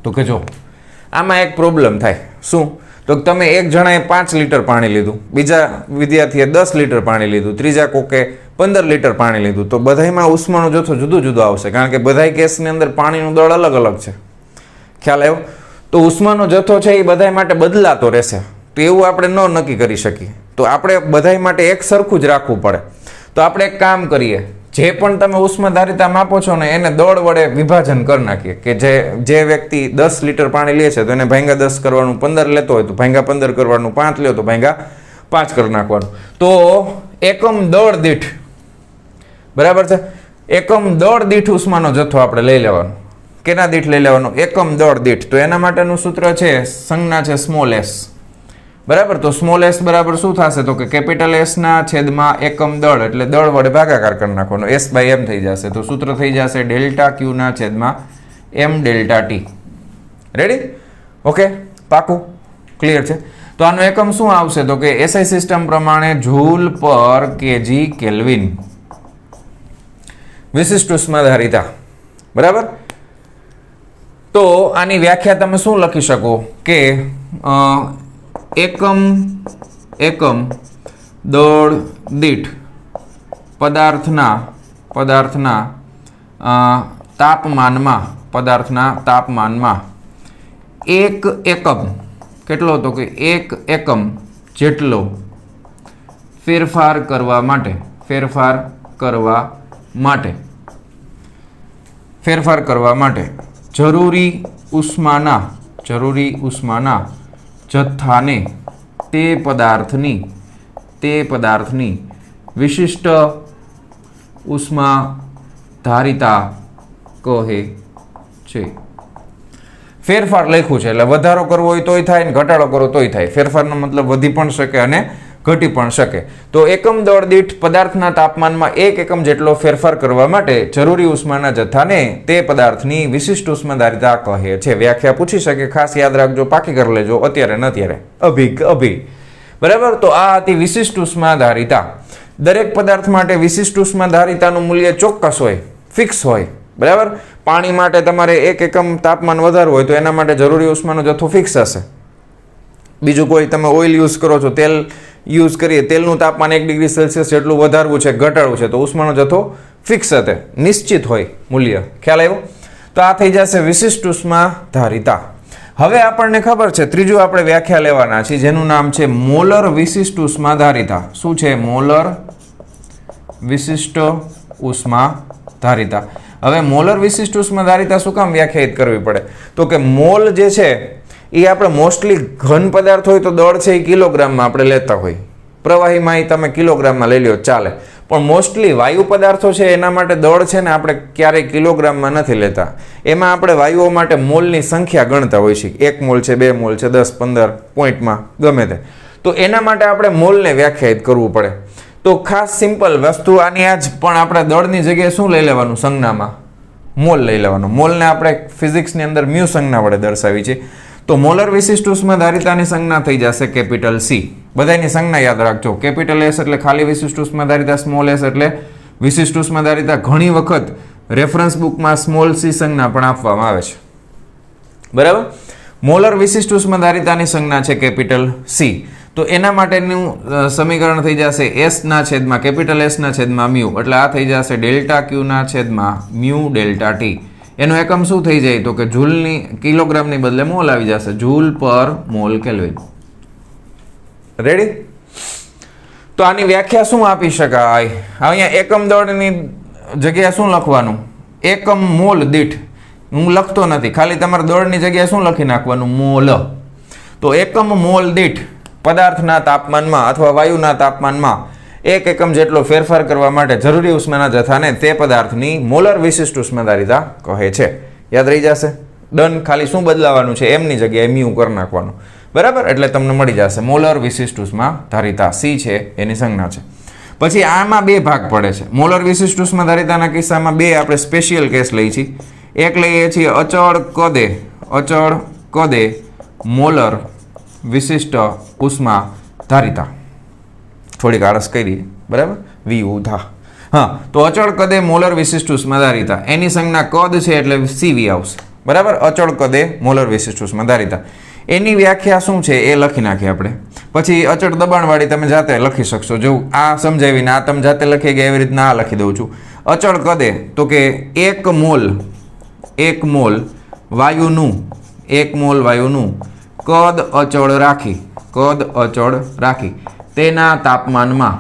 તો કે જો આમાં એક પ્રોબ્લેમ થાય. શું? તો તમે એક જણાએ 5 લીટર પાણી લીધું, બીજા વિદ્યાર્થીએ 10 લીટર પાણી લીધું, ત્રીજા કોકે 15 લીટર પાણી લીધું, તો બધાયમાં ઉષ્માનો જથ્થો જુદો જુદો આવશે, કારણ કે બધાય કેસની અંદર પાણીનું દળ અલગ અલગ છે. ખ્યાલ આવ્યો? તો ઉષ્માનો જથ્થો છે એ બધાય માટે બદલાતો રહેશે. તો એવું આપણે ન નક્કી કરી શકીએ. તો આપણે બધાય માટે એક સરખું જ રાખવું પડે. તો આપણે એક કામ કરીએ, જે પણ તમે ઉષ્માધારિતા માપો છો ને એને દળ વડે વિભાજન કરી નાખીએ. કે જે વ્યક્તિ 10 લીટર પાણી લે છે તો એને ભાંગા 10 કરવાનું, 15 લેતો હોય તો ભાંગા 15 કરવાનું, 5 લ્યો તો ભાંગા 5 કરી નાખવાનું. તો એકમ દળ દીઠ, બરાબર છે, એકમ દળ દીઠ ઉષ્માનો જથ્થો આપણે લઈ લેવાનો. કેના દીઠ લઈ લેવાનો? એકમ દળ દીઠ. તો એના માટેનું સૂત્ર છે, સંજ્ઞા છે સ્મોલ s. બરાબર. તો સ્મોલ s બરાબર શું થશે? તો કે કેપિટલ S ના છેદમાં એકમ દળ, એટલે દળ વડે ભાગાકાર કરી નાખવાનો, S બાય M થઈ જશે. તો સૂત્ર થઈ જશે ડેલ્ટા Q ના છેદમાં M delta T. Ready? Okay, પાકું? ક્લિયર છે? તો આનો એકમ શું આવશે? તો કે SI સિસ્ટમ પ્રમાણે જૂલ પર કેજી કેલ્વિન. વિશિષ્ટ ઉષ્માધારિતા. બરાબર. તો આની વ્યાખ્યા તમે શું લખી શકો? કે એકમ દળ દીઠ પદાર્થના તાપમાનમાં એક એકમ કેટલો? તો કે એક એકમ જેટલો ફેરફાર કરવા માટે જરૂરી ઉષ્માના જથ્થાને તે પદાર્થની વિશિષ્ટ ઉષ્માધારિતા કહે છે. ફેરફાર લખ્યું છે એટલે વધારો કરવો હોય તોય થાય ને ઘટાડો કરવો તોય થાય. ફેરફારનો મતલબ વધી પણ શકે અને ઘટી પણ શકે. તો એકમ દળ દીઠ પદાર્થના તાપમાનમાં એક એકમ જેટલો ફેરફાર કરવા માટે જરૂરી ઉષ્માના જથ્થાને તે પદાર્થની વિશિષ્ટ ઉષ્માધારિતા કહે છે. વ્યાખ્યા પૂછી શકે, ખાસ યાદ રાખજો, પાકી કરી લેજો, અત્યારે ન અત્યારે. અભી. બરાબર. તો આ હતી વિશિષ્ટ ઉષ્માધારિતા. દરેક પદાર્થ માટે વિશિષ્ટ ઉષ્માધારિતાનું મૂલ્ય ચોક્કસ હોય, ફિક્સ હોય. બરાબર. પાણી માટે તમારે એક એકમ તાપમાન વધારવું હોય તો એના માટે જરૂરી ઉષ્માનો જથ્થો ફિક્સ હશે. બીજું કોઈ તમે ઓઇલ યુઝ કરો છો, તેલ યુઝ કરીએ, તેલનું તાપમાન 1 ડિગ્રી સેલ્સિયસ જેટલું વધારવું છે, ઘટાડવું છે, તો ઉષ્માનો જથ્થો ફિક્સ હશે, નિશ્ચિત હોય મૂલ્ય. ખ્યાલ આવ્યો? તો આ થઈ જશે વિશિષ્ટ ઉષ્માધારિતા. હવે આપણને ખબર છે ત્રીજું આપણે વ્યાખ્યા લેવાના છે જેનું નામ છે મોલર વિશિષ્ટ ઉષ્માધારિતા. શું છે? મોલર વિશિષ્ટ ઉષ્માધારિતા. હવે મોલર વિશિષ્ટ ઉષ્માધારિતા શું કામ વ્યાખ્યાયિત કરવી પડે? તો કે મોલ જે છે એ આપણે મોસ્ટલી ઘન પદાર્થ હોય તો દળ છે એ કિલોગ્રામમાં આપણે લેતા હોય. પ્રવાહીમાં એ તમે કિલોગ્રામમાં લઈ લ્યો ચાલે, પણ મોસ્ટલી વાયુ પદાર્થો છે એના માટે દળ છે ને આપણે ક્યારેય કિલોગ્રામમાં નથી લેતા. એમાં આપણે વાયુઓ માટે મોલની સંખ્યા ગણતા હોય છે. 1 મોલ છે, 2 મોલ છે, 10, 15 પોઈન્ટમાં ગમે તે. તો એના માટે આપણે મોલને વ્યાખ્યાયિત કરવું પડે. તો ખાસ સિમ્પલ વસ્તુ આની આ જ, પણ આપણે દળની જગ્યાએ શું લઈ લેવાનું? સંજ્ઞામાં મોલ લઈ લેવાનું. મોલને આપણે ફિઝિક્સની અંદર મ્યુ સંજ્ઞા વડે દર્શાવી છે. તો મોલર વિશિષ્ટ ઉષ્માધારિતાની સંજ્ઞા થઈ જશે કેપિટલ C. બધાની સંજ્ઞા યાદ રાખજો. કેપિટલ S એટલે ખાલી વિશિષ્ટ ઉષ્માધારિતા, સ્મોલ s એટલે વિશિષ્ટ ઉષ્માધારિતા. ઘણી વખત રેફરન્સ બુકમાં સ્મોલ c સંજ્ઞા પણ આપવામાં આવે છે. બરાબર. મોલર વિશિષ્ટ ઉષ્માધારિતાની સંજ્ઞા છે કેપિટલ C. તો એના માટેનું સમીકરણ થઈ જશે S ના છેદમાં કેપિટલ S ના છેદમાં મ્યુ, એટલે આ થઈ જશે ડેલ્ટા Q ના છેદમાં મ્યુ ડેલ્ટા T. એનો એકમ શું થઈ જાય? તો કે જૂલની, કિલોગ્રામની બદલે મોલ આવી જશે, જૂલ પર મોલ કેલ્વિન. રેડી? તો આની વ્યાખ્યા શું આપી શકાય? અહીંયા એકમ દળની જગ્યાએ શું લખવાનું? એકમ મોલ દીઠ. હું લખતો નથી, ખાલી તમારે દળની જગ્યાએ શું લખી નાખવાનું? મોલ. તો એકમ મોલ દીઠ પદાર્થના તાપમાનમાં અથવા વાયુના તાપમાનમાં એક એકમ જેટલો ફેરફાર કરવા માટે જરૂરી ઉષ્માના જથ્થાને તે પદાર્થની મોલર વિશિષ્ટ ઉષ્માધારિતા કહે છે. યાદ રહી જશે. ડન. ખાલી શું બદલાવાનું છે, એમની જગ્યાએ મ્યુ કરી નાખવાનું. બરાબર, એટલે તમને મળી જશે મોલર વિશિષ્ટ ઉષ્માધારિતા. સી છે એની સંજ્ઞા છે. પછી આમાં બે ભાગ પડે છે. મોલર વિશિષ્ટ ઉષ્માધારિતાના કિસ્સામાં બે આપણે સ્પેશિયલ કેસ લઈએ છીએ. એક લઈએ છીએ અચળ કદે મોલર વિશિષ્ટ ઉષ્માધારિતા. થોડીક આળસ કરી, બરાબર, વિઉધા. હા, તો અચળ કદે મોલર વિશિષ્ટ ઉષ્માધારિતા એની સંજ્ઞા કદ છે એટલે સીવી આવશે. બરાબર, અચળ કદે મોલર વિશિષ્ટ ઉષ્માધારિતા એની વ્યાખ્યા શું છે એ લખી નાખીએ આપણે. પછી અચળ દબાણવાળી તમે જાતે લખી શકશો. જો આ સમજાવીને આ તમે જાતે લખી ગયા એવી રીતના આ લખી દઉં છું. અચળ કદે તો કે 1 મોલ વાયુનું કદ અચળ રાખી તેના તાપમાનમાં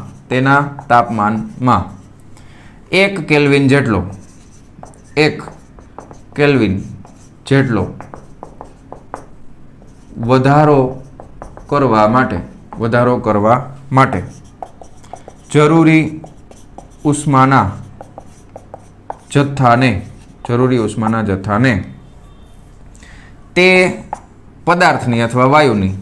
1 કેલ્વિન જેટલો વધારો કરવા માટે જરૂરી ઉષ્માના જથ્થાને તે પદાર્થની અથવા વાયુની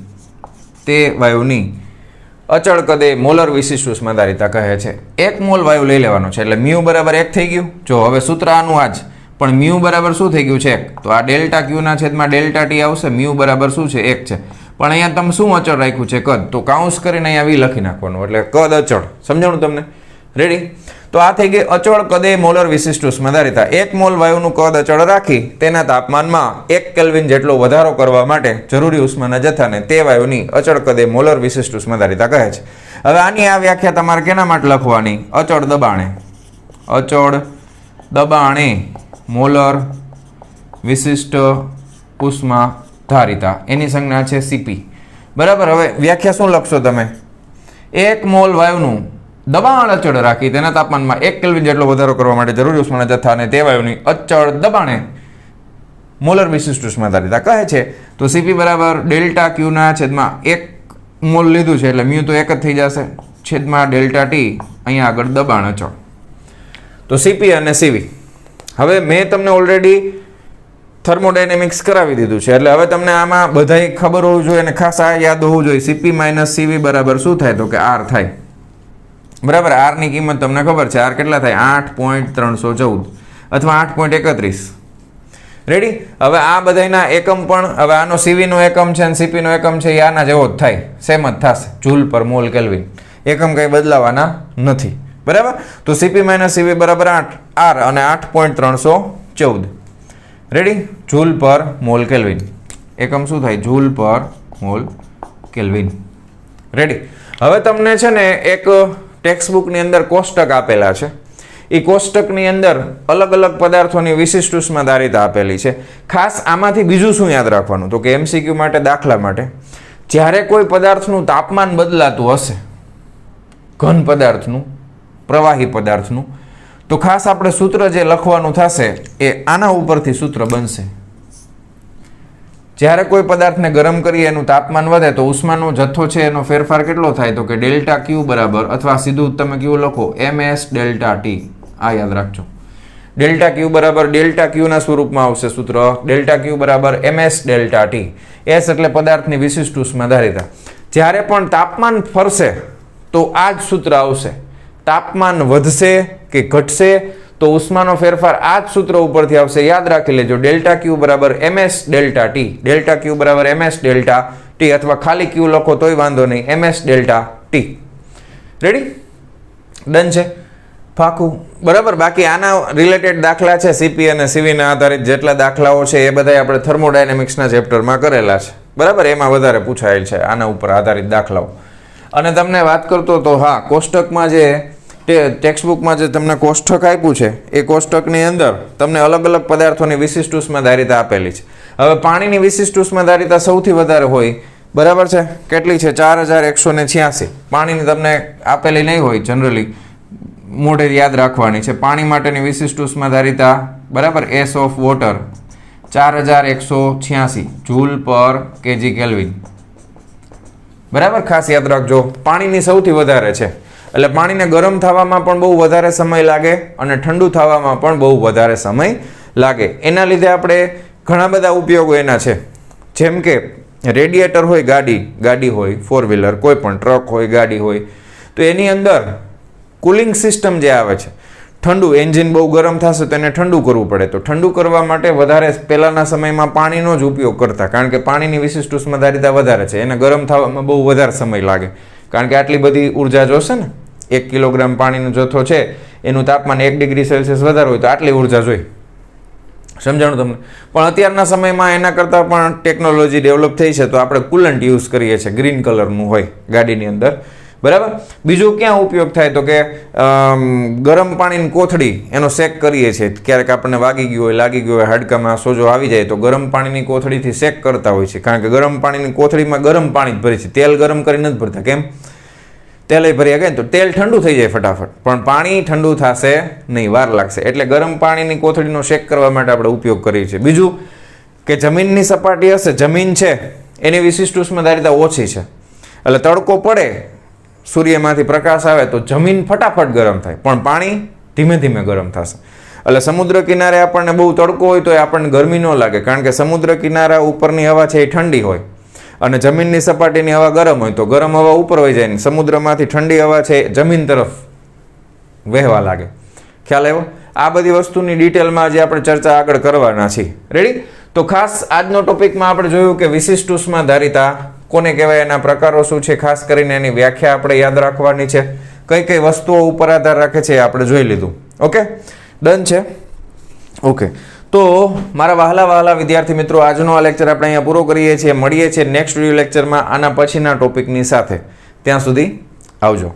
અચળ કદે મોલર વિશિષ્ટ ઉષ્માધારિતા કહે છે. 1 મોલ વાયુ લઈ લેવાનો છે એટલે મ્યુ બરાબર 1 થઈ ગયું. જો હવે સૂત્ર આનું આ જ, પણ મ્યુ બરાબર શું થઈ ગયું છે 1. તો આ ડેલ્ટા ક્યુ ના છેદમાં ડેલ્ટા ટી આવશે. મ્યુ બરાબર શું છે 1 છે. પણ અહીંયા તમે શું અચળ રાખ્યું છે કદ, તો કાઉન્સ કરીને અહીંયા વી લખી નાખવાનું એટલે કદ અચળ. સમજાણું તમને? રેડી? તો આ થઈ ગઈ અચળ કદે મોલર વિશિષ્ટ ઉષ્માધારિતા. 1 મોલ વાયુનું કદ અચળ રાખી તેના તાપમાનમાં 1 કેલ્વિન જેટલો વધારો કરવા માટે જરૂરી ઉષ્માના જથ્થાને તે વાયુની અચળ કદે મોલર વિશિષ્ટ ઉષ્માધારિતા કહે છે. હવે આની આ વ્યાખ્યા તમારે કેના માટે લખવાની? અચળ દબાણે મોલર વિશિષ્ટ ઉષ્માધારિતા એની સંજ્ઞા છે સીપી. બરાબર, હવે વ્યાખ્યા શું લખશો તમે? 1 મોલ વાયુનું દબાણ અચળ રાખી તેના તાપમાનમાં 1 કેલ્વિન જેટલો વધારો કરવા માટે જરૂરી ઉષ્માના જથ્થાને તે વાયુની અચળ દબાણે મોલર વિશિષ્ટ ઉષ્માધારિતા કહે છે. તો સીપી બરાબર ડેલ્ટા ક્યુ ના છેદમાં 1 મોલ લીધું છે એટલે મ્યુ તો 1 જ થઈ જશે, છેદમાં ડેલ્ટા ટી અહીંયા આગળ દબાણ અચળ. તો સીપી અને સીવી. હવે મેં તમને ઓલરેડી થર્મોડાયનેમિક્સ કરાવી દીધું છે એટલે હવે તમને આમાં બધાય ખબર હોવું જોઈએ અને ખાસ આ યાદ હોવું જોઈએ. સીપી માઇનસ સીવી બરાબર શું થાય? તો કે આર થાય. બરાબર, આર ની કિંમત તમને ખબર છે. આર કેટલા થાય? 8.314 અથવા 8.31. રેડી? હવે આ બધાના એકમ પણ, હવે આનો સીવી નો એકમ છે અને સીપી નો એકમ છે એ આના જેવો જ થાય, સેમ જ થશે, જૂલ પર મોલ કેલ્વિન. એકમ કઈ બદલાવાના નથી. બરાબર, તો સીપી માઇનસ સીવી બરાબર 8 આર અને 8.314. રેડી? જૂલ પર મોલ કેલ્વિન. એકમ શું થાય? જૂલ પર મોલ કેલ્વિન. રેડી? હવે તમને છે ને એક ટેક્સ્ટબુકની અંદર કોષ્ટક આપેલા છે. એ કોષ્ટકની અંદર અલગ અલગ પદાર્થોની વિશિષ્ટ ઉષ્માધારિતા આપેલી છે. ખાસ આમાંથી બીજું શું યાદ રાખવાનું? તો કે એમસીક્યુ માટે, દાખલા માટે, જ્યારે કોઈ પદાર્થનું તાપમાન બદલાતું હશે, ઘન પદાર્થનું, પ્રવાહી પદાર્થનું, તો ખાસ આપણે સૂત્ર જે લખવાનું થશે એ આના ઉપરથી સૂત્ર બનશે. જ્યારે કોઈ પદાર્થને ગરમ કરીએ એનું તાપમાન વધે તો ઉષ્માનો જથ્થો છે એનો ફેરફાર કેટલો થાય? તો કે ડેલ્ટા ક્યુ બરાબર, અથવા સીધું તમે ક્યુ લખો MS ડેલ્ટા ટી. આ યાદ રાખજો. ડેલ્ટા ક્યુ બરાબર ડેલ્ટા ક્યુના સ્વરૂપમાં આવશે સૂત્ર. ડેલ્ટા ક્યુ બરાબર MS ડેલ્ટા ટી. એસ એટલે પદાર્થની વિશિષ્ટ ઉષ્માધારિતા. જ્યારે પણ તાપમાન ફરશે તો આ જ સૂત્ર આવશે. તાપમાન વધશે કે ઘટશે તો ઉષ્માનો ફેરફાર આ જ સૂત્ર ઉપરથી આવશે. યાદ રાખી લેજો. ડેલ્ટા ક્યુ બરાબર MS ડેલ્ટા ટી. ડેલ્ટા ક્યુ બરાબર MS ડેલ્ટા ટી, અથવા ખાલી ક્યુ લખો તોય વાંધો નહીં, MS delta T. Ready? Done છે? પાકું? બરાબર. બાકી આના રિલેટેડ દાખલા છે, સીપી અને સીવીના આધારિત જેટલા દાખલાઓ છે એ બધા આપણે થર્મોડાયનેમિક્સના ચેપ્ટરમાં કરેલા છે. બરાબર, એમાં વધારે પૂછાયેલ છે આના ઉપર આધારિત દાખલાઓ. અને તમને વાત કરતો તો હા, કોષ્ટકમાં જે ટેક્સ્ટબુકમાં જે તમને કોષ્ટક આપ્યું છે એ કોષ્ટકની અંદર તમને અલગ અલગ પદાર્થોની વિશિષ્ટ ઉષ્માધારિતા આપેલી છે. હવે પાણીની વિશિષ્ટ ઉષ્માધારિતા સૌથી વધારે હોય. બરાબર છે? કેટલી છે? 4186. પાણીની તમને આપેલી નહીં હોય, જનરલી મોઢે યાદ રાખવાની છે. પાણી માટેની વિશિષ્ટ ઉષ્માધારિતા, બરાબર, એસ ઓફ વોટર 4186 જૂલ પર કેજી કેલ્વિન. બરાબર, ખાસ યાદ રાખજો. પાણીની સૌથી વધારે છે. એટલે પાણીને ગરમ થવામાં પણ બહુ વધારે સમય લાગે અને ઠંડુ થવામાં પણ બહુ વધારે સમય લાગે. એના લીધે આપણે ઘણા બધા ઉપયોગો એના છે. જેમ કે રેડિયેટર હોય, ગાડી હોય, 4 વ્હીલર, કોઈ પણ ટ્રક હોય, ગાડી હોય, તો એની અંદર કુલિંગ સિસ્ટમ જે આવે છે, ઠંડુ એન્જિન બહુ ગરમ થશે તો એને ઠંડુ કરવું પડે. તો ઠંડુ કરવા માટે વધારે પહેલાંના સમયમાં પાણીનો જ ઉપયોગ કરતા, કારણ કે પાણીની વિશિષ્ટ ઉષ્માધારિતા વધારે છે. એને ગરમ થવામાં બહુ વધારે સમય લાગે, કારણ કે આટલી બધી ઉર્જા જોશે ને. 1 કિલોગ્રામ પાણીનો જથ્થો છે, એનું તાપમાન 1 ડિગ્રી સેલ્સિયસ વધારે હોય તો આટલી ઉર્જા જોઈએ. સમજાણું તમને? પણ અત્યારના સમયમાં એના કરતાં પણ ટેકનોલોજી ડેવલપ થઈ છે, તો આપણે કુલન્ટ યુઝ કરીએ છીએ, ગ્રીન કલરનું હોય ગાડીની અંદર. બરાબર. બીજું ક્યાં ઉપયોગ થાય તો કે ગરમ પાણીની કોથળી એનો શેક કરીએ છીએ. ક્યારેક આપણને વાગી ગયું હોય, લાગી ગયું હોય, હાડકામાં સોજો આવી જાય તો ગરમ પાણીની કોથળીથી શેક કરતા હોય છે. કારણ કે ગરમ પાણીની કોથળીમાં ગરમ પાણી જ ભરી છે, તેલ ગરમ કરી નથી ભરતા. કેમ? તેલ ભરી ગયા તો તેલ ઠંડુ થઈ જાય ફટાફટ, પણ પાણી ઠંડુ થશે નહીં, વાર લાગશે. એટલે ગરમ પાણીની કોથળીનો શેક કરવા માટે આપણે ઉપયોગ કરીએ છીએ. બીજું કે જમીનની સપાટી હશે, જમીન છે એની વિશિષ્ટ ઉષ્માધારિતા ઓછી છે, એટલે તડકો પડે, સૂર્યમાંથી પ્રકાશ આવે તો જમીન ફટાફટ ગરમ થાય, પણ પાણી ધીમે ધીમે ગરમ થશે. એટલે સમુદ્ર કિનારે આપણને બહુ તડકો હોય તો આપણને ગરમી ન લાગે, કારણ કે સમુદ્ર કિનારા ઉપરની હવા છે એ ઠંડી હોય અને જમીનની સપાટીની હવા ગરમ હોય, તો ગરમ હવા ઉપર વહી જાય ને સમુદ્રમાંથી ઠંડી હવા છે જમીન તરફ વહેવા લાગે. ખ્યાલ આવ્યો? આ બધી વસ્તુની ડિટેલમાં આજે આપણે ચર્ચા આગળ કરવાના છીએ. રેડી? તો ખાસ આજનો ટોપિકમાં આપણે જોયું કે વિશિષ્ટ ઉષ્માધારિતા કોને કહેવાય, એના પ્રકારો શું છે, ખાસ કરીને એની વ્યાખ્યા આપણે યાદ રાખવાની છે, કઈ કઈ વસ્તુઓ ઉપર આધાર રાખે છે આપણે જોઈ લીધું. ઓકે, ડન છે? ઓકે, તો મારા વહાલા વિદ્યાર્થી મિત્રો, આજનો આ લેક્ચર આપણે અહીંયા પૂરો કરીએ છીએ. મળીએ છીએ નેક્સ્ટ વિડીયો લેક્ચરમાં આના પછીના ટોપિકની સાથે. ત્યાં સુધી આવજો.